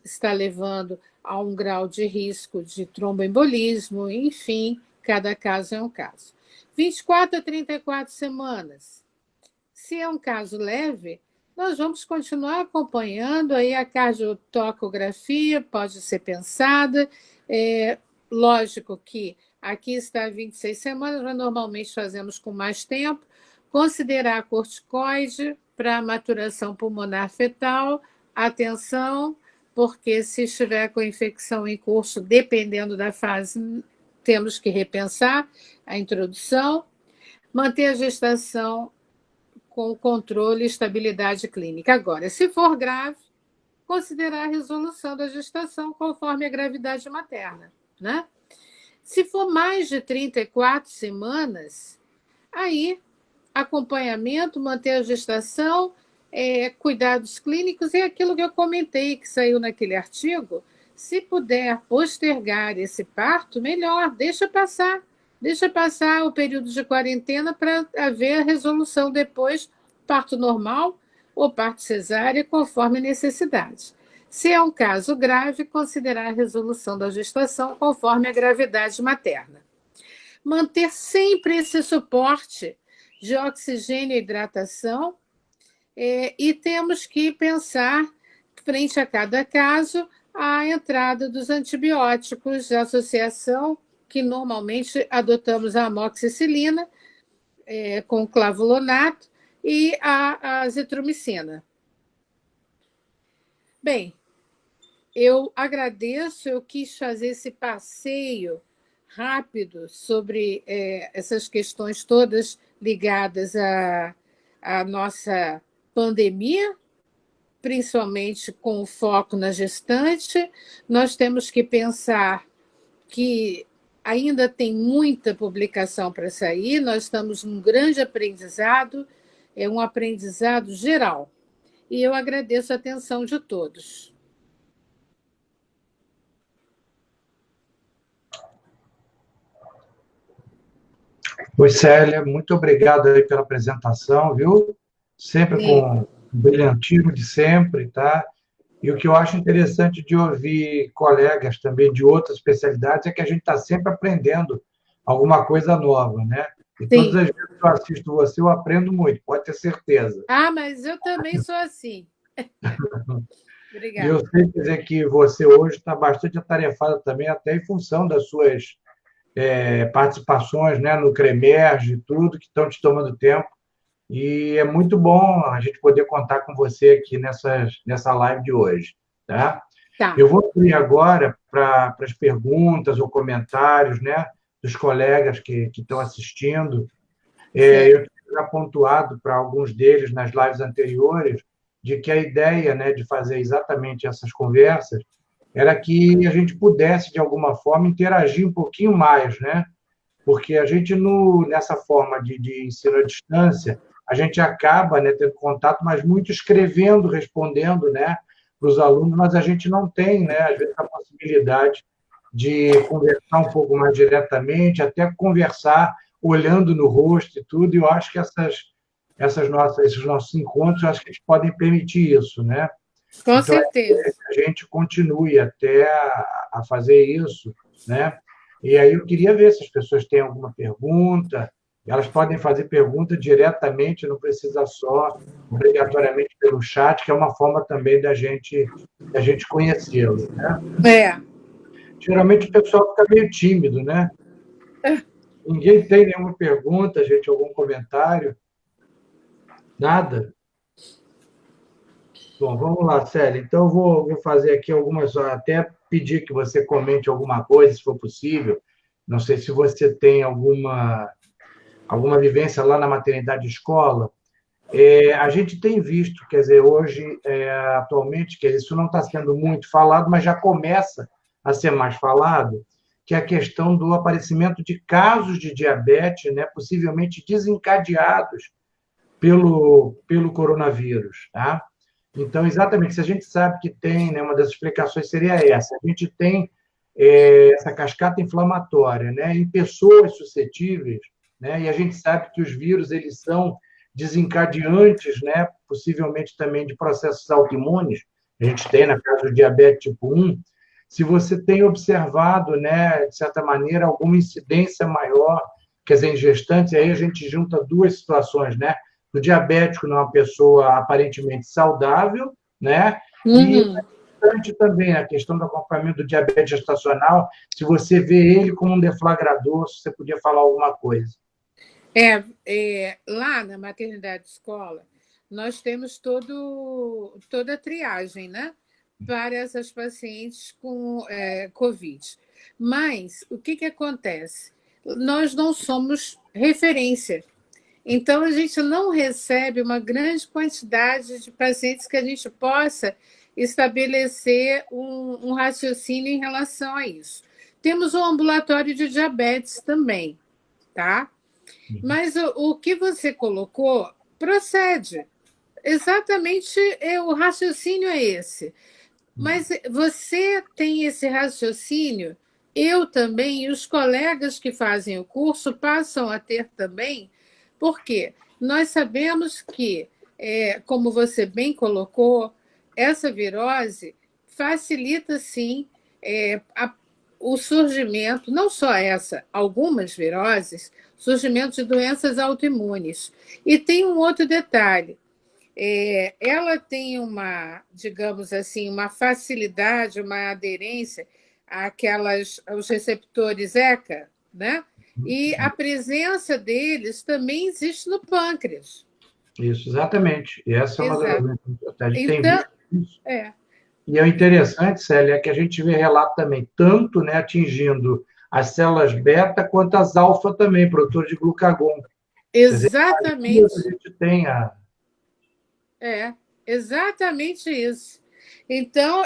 está levando a um grau de risco de tromboembolismo, enfim, cada caso é um caso. 24 a 34 semanas. Se é um caso leve, nós vamos continuar acompanhando, aí a cardiotocografia pode ser pensada. Lógico que aqui está 26 semanas, mas normalmente fazemos com mais tempo. Considerar corticoide para maturação pulmonar fetal. Atenção, porque se estiver com infecção em curso, dependendo da fase, temos que repensar a introdução. Manter a gestação com controle e estabilidade clínica. Agora, se for grave, considerar a resolução da gestação conforme a gravidade materna, né? Se for mais de 34 semanas, aí acompanhamento, manter a gestação, cuidados clínicos, é aquilo que eu comentei, que saiu naquele artigo. Se puder postergar esse parto, melhor, deixa passar. Deixa passar o período de quarentena para haver a resolução depois, parto normal ou parto cesárea, conforme necessidade. Se é um caso grave, considerar a resolução da gestação conforme a gravidade materna. Manter sempre esse suporte de oxigênio e hidratação, e temos que pensar, frente a cada caso, a entrada dos antibióticos, a associação, que normalmente adotamos a amoxicilina, com clavulato, e a azitromicina. Bem, eu agradeço, eu quis fazer esse passeio rápido sobre essas questões todas ligadas à nossa pandemia, principalmente com o foco na gestante. Nós temos que pensar que ainda tem muita publicação para sair, nós estamos num grande aprendizado, é um aprendizado geral. E eu agradeço a atenção de todos. Oi, Célia, muito obrigado aí pela apresentação, viu? Sempre Sim. com o brilhantismo de sempre, tá? E o que eu acho interessante de ouvir colegas também de outras especialidades é que a gente está sempre aprendendo alguma coisa nova, né? E todas Sim. as vezes que eu assisto você, eu aprendo muito, pode ter certeza. Ah, mas eu também sou assim. E eu Obrigada. sei dizer que você hoje está bastante atarefada também, até em função das suas participações, né, no CREMERGE e tudo, que estão te tomando tempo. E é muito bom a gente poder contar com você aqui nessa live de hoje. Tá? Tá. Eu vou abrir agora para as perguntas ou comentários, né, dos colegas que estão assistindo. Eu tinha já pontuado para alguns deles nas lives anteriores de que a ideia, né, de fazer exatamente essas conversas era que a gente pudesse, de alguma forma, interagir um pouquinho mais, né? Porque a gente, nessa forma de ensino à distância, a gente acaba, né, tendo contato, mas muito escrevendo, respondendo, né, para os alunos, mas a gente não tem, né, às vezes, a possibilidade de conversar um pouco mais diretamente, até conversar olhando no rosto e tudo, e eu acho que esses nossos encontros, eu acho que eles podem permitir isso, né? Com Então, certeza. a gente continue até a fazer isso, né? E aí eu queria ver se as pessoas têm alguma pergunta. Elas podem fazer pergunta diretamente, não precisa só obrigatoriamente pelo chat, que é uma forma também da gente conhecê-lo, né? É. Geralmente o pessoal fica meio tímido, né? Ninguém tem nenhuma pergunta, gente, algum comentário? Nada? Bom, vamos lá, Célia. Então, eu vou fazer aqui algumas, até pedir que você comente alguma coisa, se for possível. Não sei se você tem alguma vivência lá na maternidade escola. A gente tem visto, quer dizer, hoje, atualmente, quer dizer, isso não está sendo muito falado, mas já começa a ser mais falado, que é a questão do aparecimento de casos de diabetes, né, possivelmente desencadeados pelo coronavírus, tá? Então, exatamente, se a gente sabe que tem, né, uma das explicações seria essa, a gente tem essa cascata inflamatória, né, em pessoas suscetíveis, né, e a gente sabe que os vírus eles são desencadeantes, né, possivelmente também de processos autoimunes, a gente tem na caso do diabetes tipo 1, se você tem observado, né, de certa maneira, alguma incidência maior, quer dizer, em gestantes, aí a gente junta duas situações, né, do diabético numa pessoa aparentemente saudável, né? E Uhum. importante também a questão do acompanhamento do diabetes gestacional, se você vê ele como um deflagrador, se você podia falar alguma coisa. Lá na maternidade escola, nós temos toda a triagem, né? Para essas pacientes com Covid. Mas o que acontece? Nós não somos referência. Então, a gente não recebe uma grande quantidade de pacientes que a gente possa estabelecer um raciocínio em relação a isso. Temos o ambulatório de diabetes também, tá? Mas o que você colocou procede. Exatamente, o raciocínio é esse. Mas você tem esse raciocínio eu também, e os colegas que fazem o curso passam a ter também, porque nós sabemos que, como você bem colocou, essa virose facilita, sim, o surgimento, não só essa, algumas viroses, surgimento de doenças autoimunes. E tem um outro detalhe, ela tem uma, digamos assim, uma facilidade, uma aderência aos receptores ECA, né? E a presença deles também existe no pâncreas. Isso, exatamente. E essa é uma das Exato. a gente tem Então, visto isso. é, E é interessante, Célia, é que a gente vê relato também, tanto, né, atingindo as células beta quanto as alfa também, produtor de glucagon. Quer dizer, aí a exatamente, gente tem a... é, exatamente isso. Então,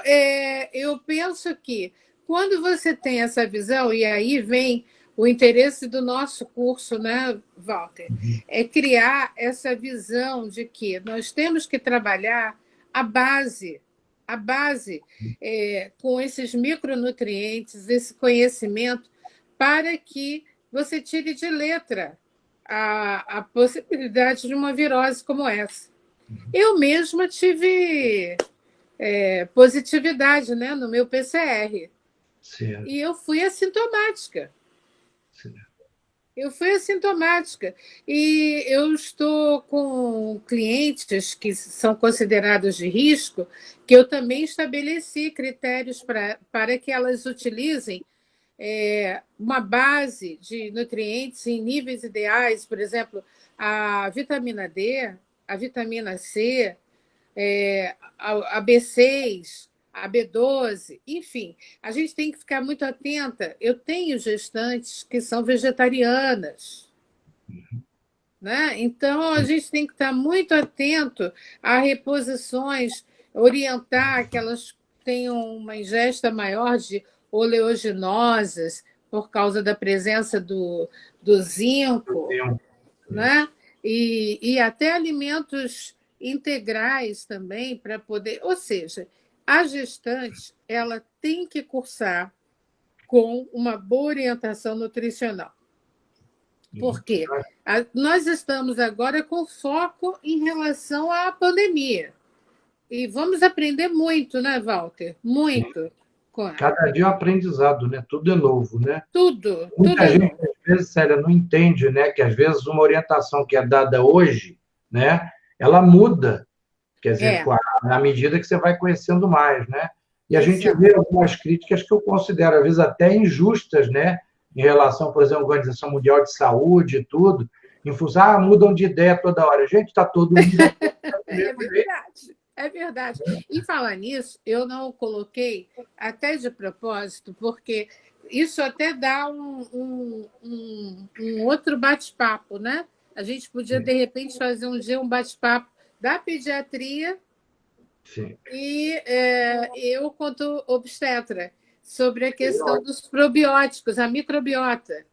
eu penso que quando você tem essa visão, e aí vem o interesse do nosso curso, né, Walter, é criar essa visão de que nós temos que trabalhar a base, com esses micronutrientes, esse conhecimento, para que você tire de letra a possibilidade de uma virose como essa. Eu mesma tive positividade, né, no meu PCR. Certo, E eu fui assintomática. certo. Eu fui assintomática. E eu estou com clientes que são considerados de risco, que eu também estabeleci critérios para que elas utilizem uma base de nutrientes em níveis ideais, por exemplo, a vitamina D, a vitamina C, a B6, a B12, enfim, a gente tem que ficar muito atenta. Eu tenho gestantes que são vegetarianas, né? Então a gente tem que estar muito atento a reposições, orientar que elas tenham uma ingesta maior de oleaginosas por causa da presença do zinco, né? E até alimentos integrais também para poder. Ou seja, a gestante ela tem que cursar com uma boa orientação nutricional. Por quê? Nós estamos agora com foco em relação à pandemia. E vamos aprender muito, né, Walter? Muito com ela. Cada dia é um aprendizado, né? Tudo é novo, né? Tudo Muita é gente, novo. às vezes, Célia, não entende, né? Que, às vezes, uma orientação que é dada hoje, né? Ela muda, quer dizer, É, na medida que você vai conhecendo mais, né? E a gente exato. vê algumas críticas que eu considero, às vezes, até injustas, né? Em relação, por exemplo, à Organização Mundial de Saúde e tudo, em função, mudam de ideia toda hora. Gente, está todo mundo do É mesmo jeito. verdade. É verdade. E falar nisso, eu não coloquei até de propósito, porque isso até dá um outro bate-papo, né? A gente podia, de repente, fazer um dia um bate-papo da pediatria Sim. e eu, quanto obstetra, sobre a Seria questão dos probióticos, a microbiota.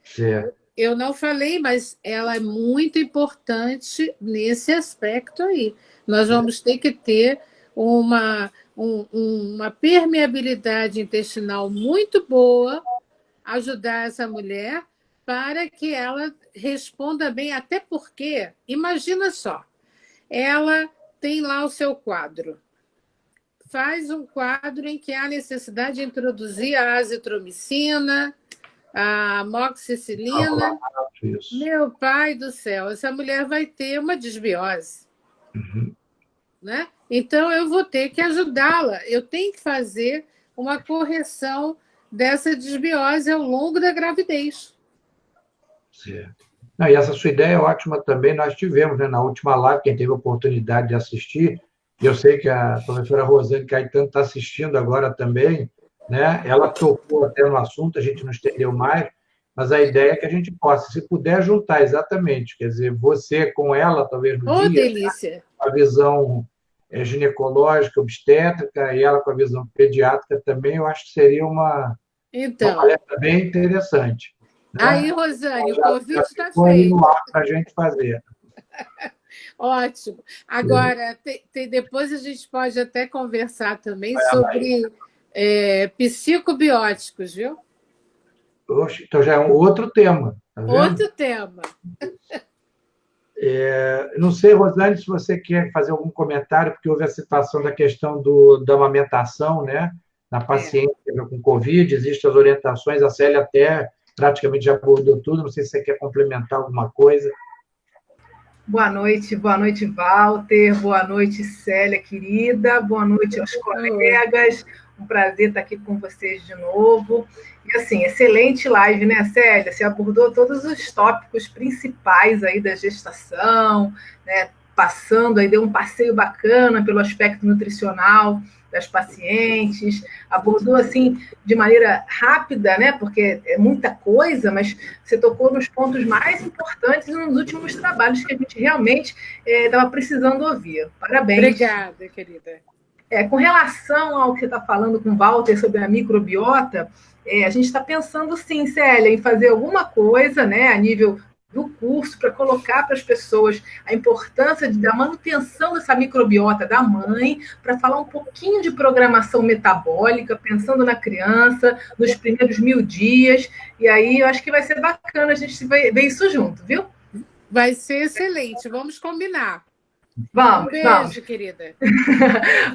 certo. Eu não falei, mas ela é muito importante nesse aspecto aí. Nós vamos ter que ter uma permeabilidade intestinal muito boa, ajudar essa mulher para que ela responda bem, até porque, imagina só, ela tem lá o seu quadro. Faz um quadro em que há necessidade de introduzir a azitromicina, a amoxicilina. Isso. Meu pai do céu, essa mulher vai ter uma desbiose, Uhum. né? Então eu vou ter que ajudá-la. Eu tenho que fazer uma correção dessa desbiose ao longo da gravidez. Certo. Não, e essa sua ideia é ótima também. Nós tivemos, né, na última live, quem teve a oportunidade de assistir, e eu sei que a professora Rosane Caetano está assistindo agora também, né? Ela tocou até no assunto, a gente não estendeu mais, mas a ideia é que a gente possa, se puder, juntar exatamente, quer dizer, você com ela, talvez no Ô, dia, delícia! a visão ginecológica, obstétrica, e ela com a visão pediátrica também, eu acho que seria uma Então, palestra bem interessante. aí, Né? Rosane, o Já convite está ficou aí no feito. ar para a gente fazer. Ótimo. Agora, depois a gente pode até conversar também sobre psicobióticos, viu? Oxe, então já é um outro tema, tá vendo? Outro tema. Não sei, Rosane, se você quer fazer algum comentário, porque houve a citação da questão da amamentação, né? Na paciente com Covid, existem as orientações, a Célia até praticamente já abordou tudo, não sei se você quer complementar alguma coisa. Boa noite, Walter, boa noite, Célia, querida, boa noite aos colegas, um prazer estar aqui com vocês de novo. E assim, excelente live, né, Célia? Você abordou todos os tópicos principais aí da gestação, né? Passando aí, deu um passeio bacana pelo aspecto nutricional das pacientes, abordou assim de maneira rápida, né? Porque é muita coisa, mas você tocou nos pontos mais importantes e nos últimos trabalhos que a gente realmente estava precisando ouvir. Parabéns. Obrigada, querida. Com relação ao que você está falando com o Walter sobre a microbiota, a gente está pensando sim, Célia, em fazer alguma coisa, né, a nível do curso para colocar para as pessoas a importância da manutenção dessa microbiota da mãe, para falar um pouquinho de programação metabólica, pensando na criança, nos primeiros 1000 dias, e aí eu acho que vai ser bacana a gente ver isso junto, viu? Vai ser excelente, vamos combinar. Vamos, um beijo, vamos. Querida.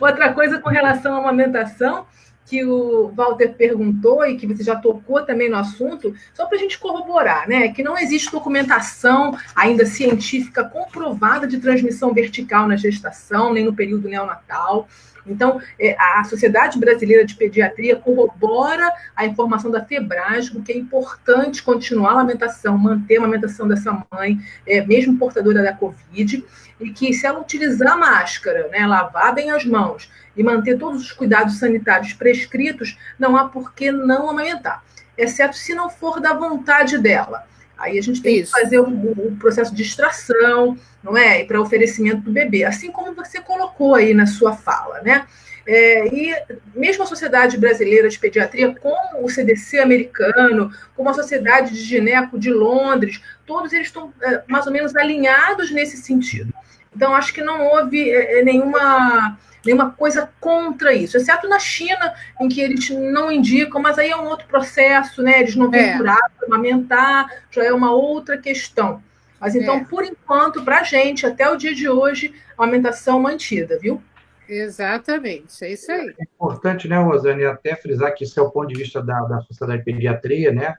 Outra coisa com relação à amamentação, que o Walter perguntou e que você já tocou também no assunto, só para a gente corroborar, né? Que não existe documentação ainda científica comprovada de transmissão vertical na gestação, nem no período neonatal. Então, a Sociedade Brasileira de Pediatria corrobora a informação da Febrasgo, que é importante continuar a amamentação, manter a amamentação dessa mãe, mesmo portadora da Covid, e que se ela utilizar máscara, né, lavar bem as mãos e manter todos os cuidados sanitários prescritos, não há por que não amamentar, exceto se não for da vontade dela. Aí a gente tem que fazer o processo de extração, não é? E para oferecimento do bebê, assim como você colocou aí na sua fala, né? E mesmo a Sociedade Brasileira de Pediatria, como o CDC americano, como a Sociedade de Gineco de Londres, todos eles estão mais ou menos alinhados nesse sentido. Então, acho que não houve nenhuma coisa contra isso, exceto na China, em que eles não indicam, mas aí é um outro processo, né? Eles não têm curado para amamentar, já é uma outra questão. Mas então, por enquanto, para a gente, até o dia de hoje, a amamentação mantida, viu? Exatamente, é isso aí. É importante, né, Rosane, até frisar que isso é o ponto de vista da Sociedade de Pediatria, né?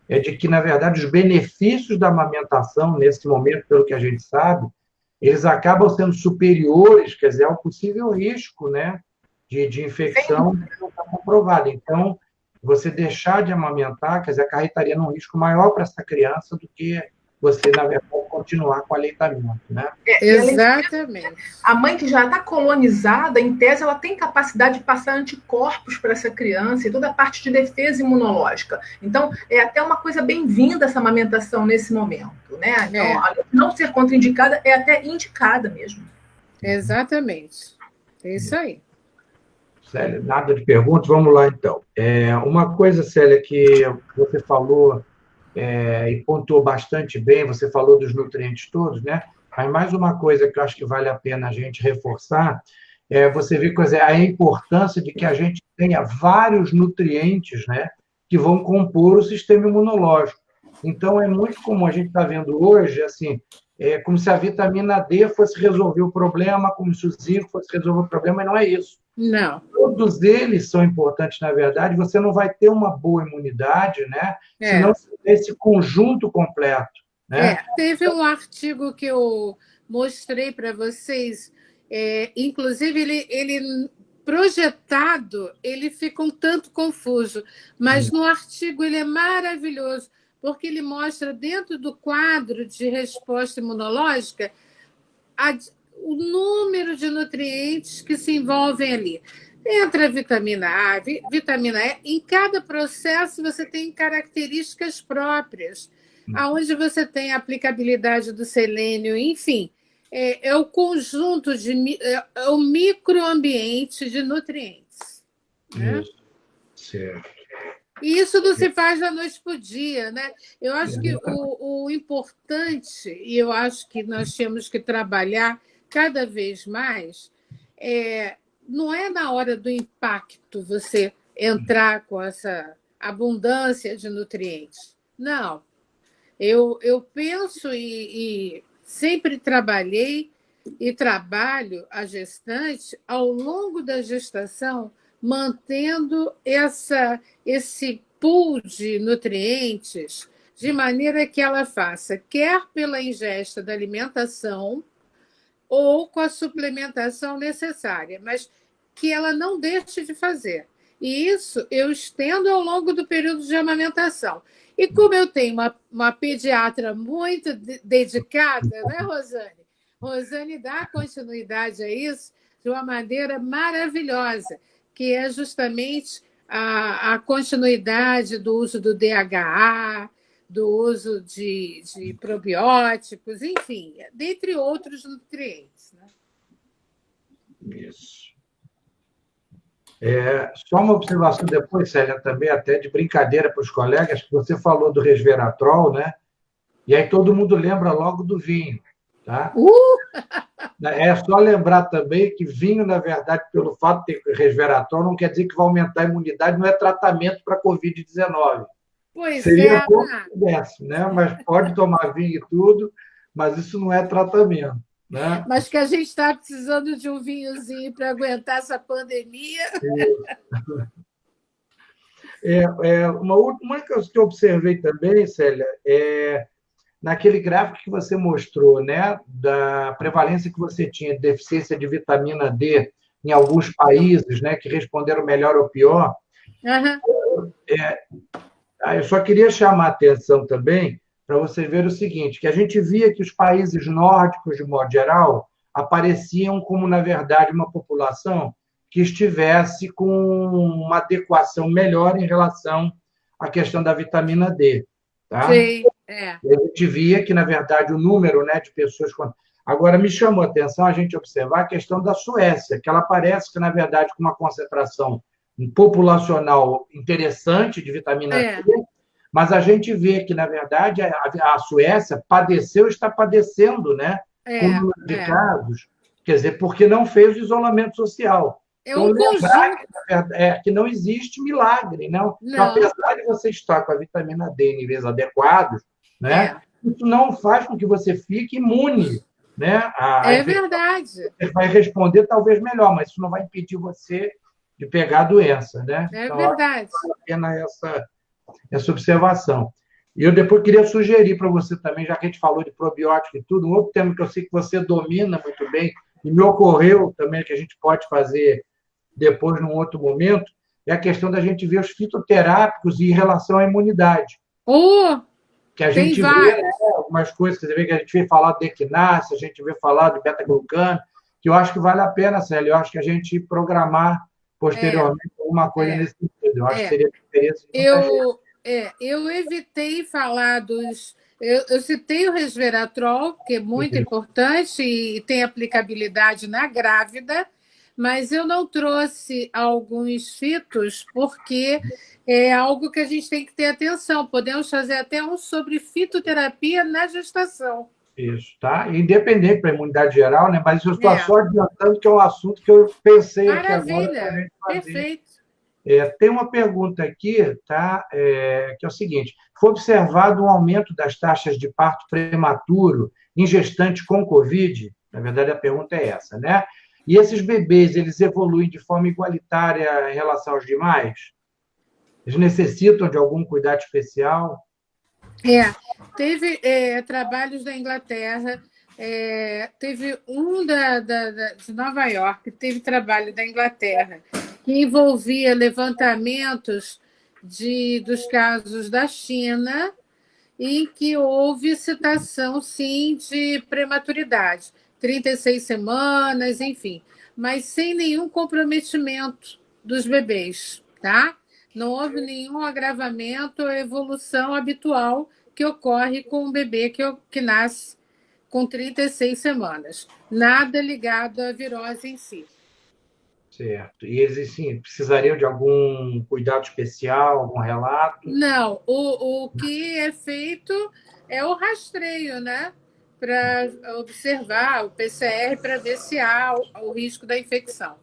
É de que, na verdade, os benefícios da amamentação, nesse momento, pelo que a gente sabe, eles acabam sendo superiores, quer dizer, ao possível risco, né, de infecção que não está comprovado. Então, você deixar de amamentar, quer dizer, acarretaria num risco maior para essa criança do que você, na verdade, continuar com o aleitamento, né? Exatamente. A mãe que já está colonizada, em tese, ela tem capacidade de passar anticorpos para essa criança e toda a parte de defesa imunológica. Então, é até uma coisa bem-vinda essa amamentação nesse momento, né? Então, não ser contraindicada é até indicada mesmo. Exatamente. É isso aí. Célia, nada de perguntas, vamos lá, então. Uma coisa, Célia, que você falou e pontuou bastante bem, você falou dos nutrientes todos, né? Mas mais uma coisa que eu acho que vale a pena a gente reforçar você vê a importância de que a gente tenha vários nutrientes, né, que vão compor o sistema imunológico. Então, é muito comum a gente estar vendo hoje, assim, como se a vitamina D fosse resolver o problema, como se o zinco fosse resolver o problema, mas não é isso. Não. Todos eles são importantes, na verdade, você não vai ter uma boa imunidade, né? Se não tiver esse conjunto completo. Né? Teve um artigo que eu mostrei para vocês, inclusive ele projetado, ele fica um tanto confuso, mas no artigo ele é maravilhoso, porque ele mostra dentro do quadro de resposta imunológica o número de nutrientes que se envolvem ali. Entra a vitamina A, vitamina E, em cada processo você tem características próprias, aonde você tem a aplicabilidade do selênio, enfim, é o conjunto é o microambiente de nutrientes. Né? Isso, certo. E isso não se faz da noite para o dia, né? Eu acho que o importante, e eu acho que nós temos que trabalhar cada vez mais, não é na hora do impacto você entrar com essa abundância de nutrientes. Não. Eu penso e sempre trabalhei e trabalho a gestante ao longo da gestação, mantendo esse pool de nutrientes de maneira que ela faça, quer pela ingesta da alimentação ou com a suplementação necessária, mas que ela não deixe de fazer. E isso eu estendo ao longo do período de amamentação. E como eu tenho uma pediatra muito dedicada, né, Rosane? Rosane dá continuidade a isso de uma maneira maravilhosa, que é justamente a continuidade do uso do DHA, do uso de probióticos, enfim, dentre outros nutrientes. Né? Isso. Só uma observação depois, Célia, também até de brincadeira para os colegas, que você falou do resveratrol, né? E aí todo mundo lembra logo do vinho, tá? É só lembrar também que vinho, na verdade, pelo fato de ter resveratrol, não quer dizer que vai aumentar a imunidade, não é tratamento para a Covid-19. Pois Seria bom se pudesse, né? Mas pode tomar vinho e tudo, mas isso não é tratamento. Né? Mas que a gente está precisando de um vinhozinho para aguentar essa pandemia. Uma coisa que eu observei também, Célia, naquele gráfico que você mostrou, né, da prevalência que você tinha de deficiência de vitamina D em alguns países, né, que responderam melhor ou pior. Uhum. Eu só queria chamar a atenção também para você ver o seguinte, que a gente via que os países nórdicos, de modo geral, apareciam como, na verdade, uma população que estivesse com uma adequação melhor em relação à questão da vitamina D. Tá? Sim, A gente via que, na verdade, o número, né, de pessoas... Agora, me chamou a atenção a gente observar a questão da Suécia, que ela parece que, na verdade, com uma concentração populacional interessante de vitamina D, mas a gente vê que, na verdade, a Suécia padeceu, está padecendo, né? Com número de casos, quer dizer, porque não fez o isolamento social. Então, lembrar que não existe milagre, não. Então, apesar de você estar com a vitamina D em níveis adequados, né? Isso não faz com que você fique imune, né? Verdade. Você vai responder talvez melhor, mas isso não vai impedir você de pegar a doença, né? Então, verdade. Vale a pena essa observação. E eu depois queria sugerir para você também, já que a gente falou de probiótico e tudo, um outro tema que eu sei que você domina muito bem, e me ocorreu também que a gente pode fazer depois, num outro momento, é a questão da gente ver os fitoterápicos em relação à imunidade. Que a gente vê, né, algumas coisas, que a gente vê falar de equinácea, a gente vê falar de beta-glucano, que eu acho que vale a pena, Célia, eu acho que a gente programar posteriormente alguma coisa nesse sentido. Eu acho que seria de interesse de muita gente. Eu evitei falar dos... Eu citei o resveratrol, que é muito importante e tem aplicabilidade na grávida, mas eu não trouxe alguns fitos porque é algo que a gente tem que ter atenção. Podemos fazer até um sobre fitoterapia na gestação. Isso, tá? Independente para a imunidade geral, né? Mas eu estou só adiantando que é um assunto que eu pensei aqui agora. Maravilha, perfeito. Tem uma pergunta aqui, tá? Que é o seguinte: foi observado um aumento das taxas de parto prematuro em gestantes com Covid? Na verdade, a pergunta é essa, né? E esses bebês, eles evoluem de forma igualitária em relação aos demais? Eles necessitam de algum cuidado especial? Teve trabalhos da Inglaterra, teve um de Nova York, teve trabalho da Inglaterra, que envolvia levantamentos dos casos da China, em que houve citação, sim, de prematuridade, 36 semanas, enfim, mas sem nenhum comprometimento dos bebês, tá? Não houve nenhum agravamento ou evolução habitual que ocorre com um bebê que nasce com 36 semanas. Nada ligado à virose em si. Certo. E eles, sim, precisariam de algum cuidado especial, algum relato? Não. O que é feito é o rastreio, né? Para observar o PCR para ver se há o risco da infecção.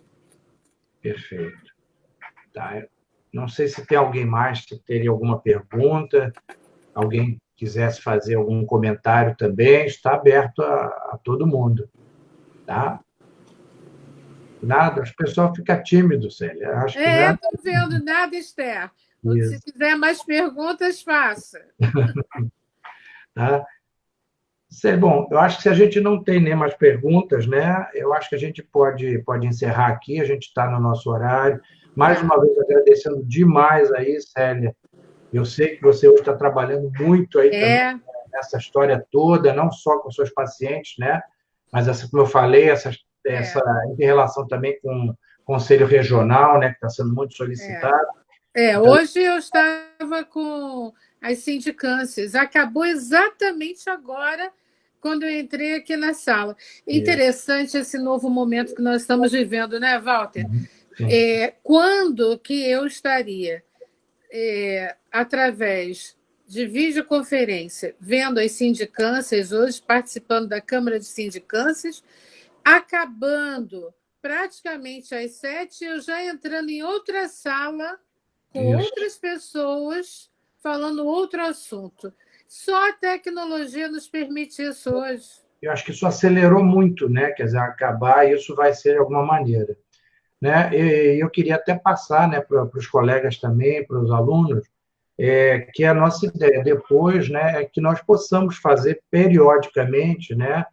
Perfeito. Tá. Não sei se tem alguém mais que teria alguma pergunta, alguém quisesse fazer algum comentário também, está aberto a todo mundo. Tá? Nada, o pessoal fica tímido, Célia. Acho que nada. Estou vendo nada, Esther. Isso. Se quiser mais perguntas, faça. Tá? Bom, eu acho que se a gente não tem nem mais perguntas, né? Eu acho que a gente pode encerrar aqui, a gente está no nosso horário. Mais uma vez, agradecendo demais aí, Célia. Eu sei que você hoje está trabalhando muito aí também nessa história toda, não só com seus pacientes, né? Mas, como eu falei, essa inter-relação também com o Conselho Regional, né? Que está sendo muito solicitado. Então, hoje eu estava com as sindicâncias. Acabou exatamente agora, quando eu entrei aqui na sala. Interessante esse novo momento que nós estamos vivendo, né, Walter? Quando que eu estaria, através de videoconferência, vendo as sindicâncias, hoje participando da Câmara de Sindicâncias, acabando praticamente às 7, eu já entrando em outra sala, com outras pessoas, falando outro assunto. Só a tecnologia nos permite isso hoje. Eu acho que isso acelerou muito, né? Quer dizer, acabar, isso vai ser de alguma maneira. Né? E eu queria até passar, né, para os colegas também, para os alunos, que a nossa ideia depois, né, é que nós possamos fazer periodicamente, né,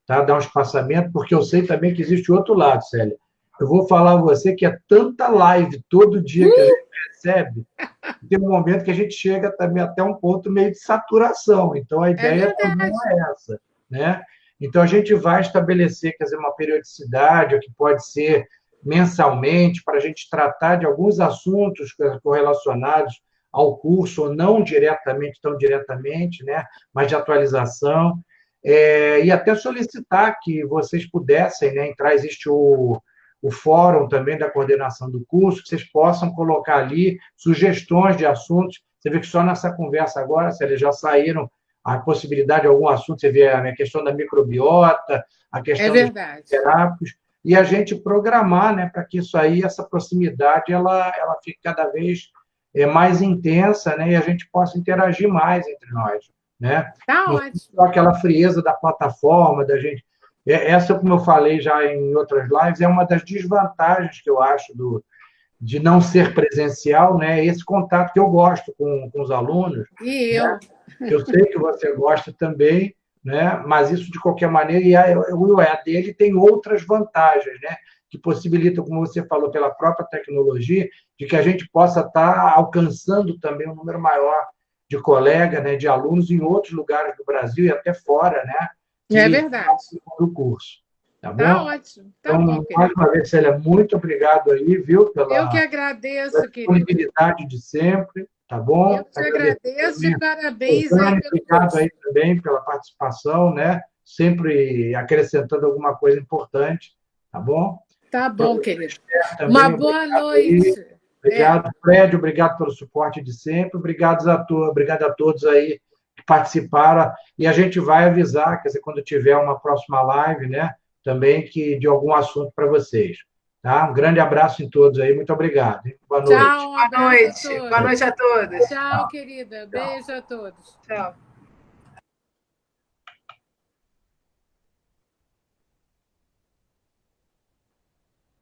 tá? Dar um espaçamento, porque eu sei também que existe outro lado, Célia. Eu vou falar a você que é tanta live todo dia que a gente recebe, tem um momento que a gente chega também até um ponto meio de saturação. Então, a ideia também é essa, né? Então, a gente vai estabelecer, quer dizer, uma periodicidade, que pode ser mensalmente, para a gente tratar de alguns assuntos correlacionados ao curso, ou não diretamente, tão diretamente, né? Mas de atualização. E até solicitar que vocês pudessem, né, entrar, existe o fórum também da coordenação do curso, que vocês possam colocar ali sugestões de assuntos. Você vê que só nessa conversa agora, se eles já saíram a possibilidade de algum assunto, você vê a questão da microbiota, a questão dos terápicos, e a gente programar, né, para que isso aí, essa proximidade, ela fique cada vez mais intensa, né, e a gente possa interagir mais entre nós, né? Tá não ótimo. só aquela frieza da plataforma, da gente. Essa, como eu falei já em outras lives, é uma das desvantagens que eu acho de não ser presencial, né? Esse contato que eu gosto com os alunos. E eu. Né? Eu sei que você gosta também, né? Mas isso, de qualquer maneira, o EAD ele tem outras vantagens, né? Que possibilitam, como você falou, pela própria tecnologia, de que a gente possa estar alcançando também um número maior de colegas, né? De alunos em outros lugares do Brasil e até fora, né? É verdade. Do curso. Tá bom? Tá ótimo. Tá então, bom, mais uma vez, Célia, muito obrigado aí, viu? Eu que agradeço, disponibilidade de sempre, tá bom? Eu te agradeço e parabéns. Obrigado aí também pela participação, né? Sempre acrescentando alguma coisa importante, tá bom? Tá bom, querido. Uma boa noite. Aí. Obrigado, Fred, obrigado pelo suporte de sempre, obrigado a todos aí que participaram, e a gente vai avisar, quer dizer, quando tiver uma próxima live, né, também que de algum assunto para vocês. Tá? Um grande abraço em todos aí, muito obrigado. Boa noite. Tchau, boa noite. Boa noite a todos. Tchau, querida. Beijo a todos. Tchau.